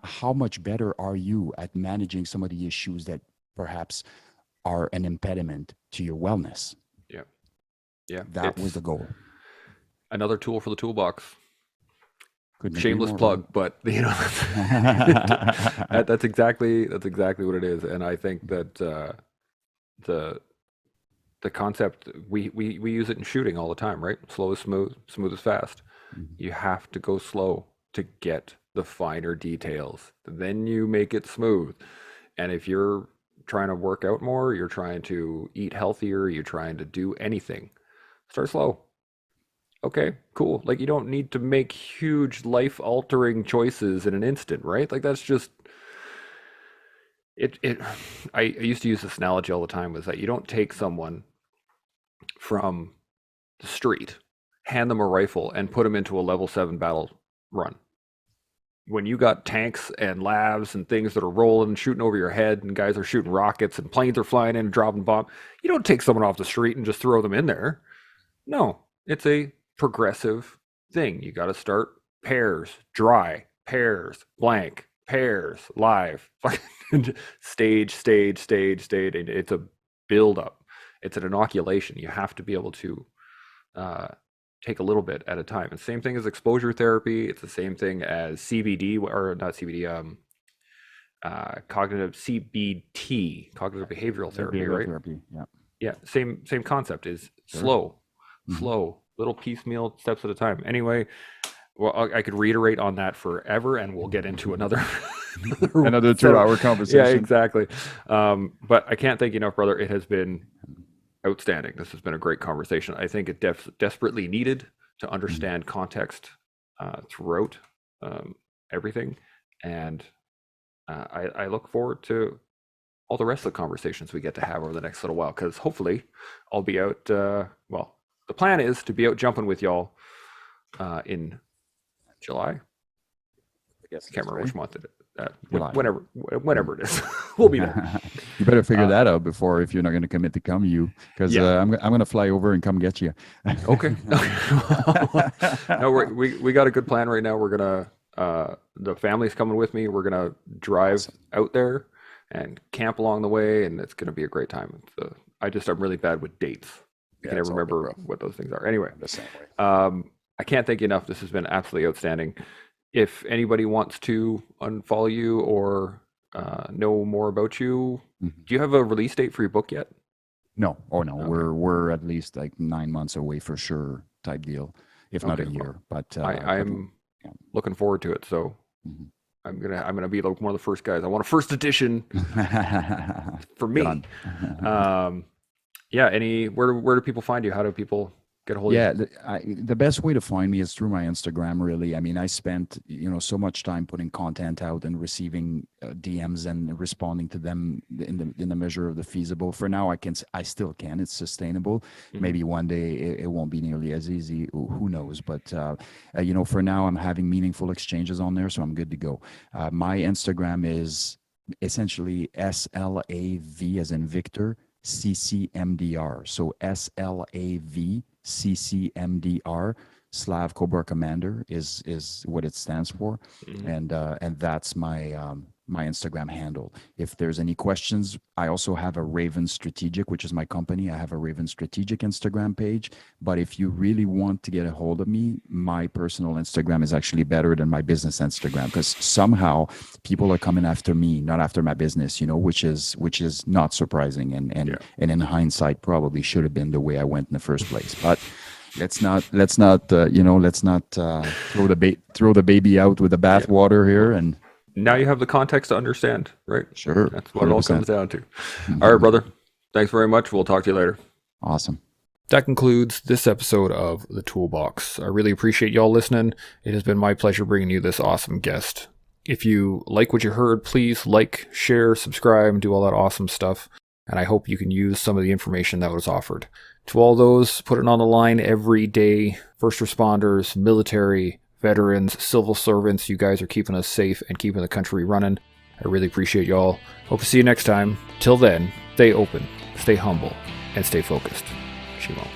how much better are you at managing some of the issues that perhaps are an impediment to your wellness. Yeah, that was the goal. Another tool for the toolbox. Shameless plug, but that's exactly what it is. And I think that the concept, we use it in shooting all the time, right? Slow is smooth, smooth is fast. You have to go slow to get the finer details. Then you make it smooth. And if you're trying to work out more, you're trying to eat healthier, you're trying to do anything, start slow. Okay, cool. Like, you don't need to make huge life-altering choices in an instant, right? Like, that's just it. I used to use this analogy all the time, was that you don't take someone from the street, hand them a rifle, and put them into a level 7 battle run. When you got tanks and labs and things that are rolling, shooting over your head, and guys are shooting rockets, and planes are flying in and dropping bombs, you don't take someone off the street and just throw them in there. No, it's a progressive thing. You got to start pairs, dry, pairs, blank, pairs, live, stage. It's a build up. It's an inoculation. You have to be able to take a little bit at a time. And same thing as exposure therapy. It's the same thing as CBD, or not CBD, cognitive CBT, cognitive behavioral therapy, right? Therapy, yeah. Same concept is slow, little piecemeal steps at a time. Anyway, well, I could reiterate on that forever, and we'll get into another 2-hour conversation. Yeah, exactly. But I can't thank you enough, brother. It has been outstanding. This has been a great conversation. I think it desperately needed to understand context throughout everything, and I look forward to all the rest of the conversations we get to have over the next little while, because hopefully I'll be out, the plan is to be out jumping with y'all in July. I guess I can't remember which month it is. Whenever it is, we'll be there. You better figure that out before, if you're not going to commit to come, because I'm going to fly over and come get you. Okay. No, we got a good plan right now. We're gonna the family's coming with me. We're gonna drive out there and camp along the way, and it's gonna be a great time. I'm really bad with dates. I can never remember what those things are. Anyway, the same way. I can't thank you enough. This has been absolutely outstanding. If anybody wants to unfollow you or know more about you, do you have a release date for your book yet? No. Oh no. Okay. We're at least like 9 months away for sure, type deal, if not a year. But I'm looking forward to it. So I'm gonna be like one of the first guys. I want a first edition for me. Where do people find you? How do people get a hold of you? The best way to find me is through my Instagram, really. I mean, I spent so much time putting content out and receiving DMs and responding to them in the measure of the feasible. For now, I still can. It's sustainable. Maybe one day it won't be nearly as easy. Who knows? But for now, I'm having meaningful exchanges on there, so I'm good to go. My Instagram is essentially SLAV as in Victor, CCMDR. So SLAV CCMDR, Slav Cobra Commander is what it stands for, and that's my my Instagram handle. If there's any questions, I also have a Raven Strategic, which is my company. I have a Raven Strategic Instagram page. But if you really want to get a hold of me, my personal Instagram is actually better than my business Instagram, because somehow people are coming after me, not after my business, which is not surprising. And in hindsight, probably should have been the way I went in the first place. But let's not let's not throw the baby out with the bathwater here. And now you have the context to understand, right? Sure, That's what it all 100%. comes down to. All right, brother. Thanks very much. We'll talk to you later. Awesome. That concludes this episode of The Toolbox. I really appreciate y'all listening. It has been my pleasure bringing you this awesome guest. If you like what you heard, please like, share, subscribe, do all that awesome stuff. And I hope you can use some of the information that was offered. To all those putting on the line every day, first responders, military, veterans, civil servants, you guys are keeping us safe and keeping the country running. I really appreciate y'all. Hope to see you next time. Till then, stay open, stay humble, and stay focused. Shimo.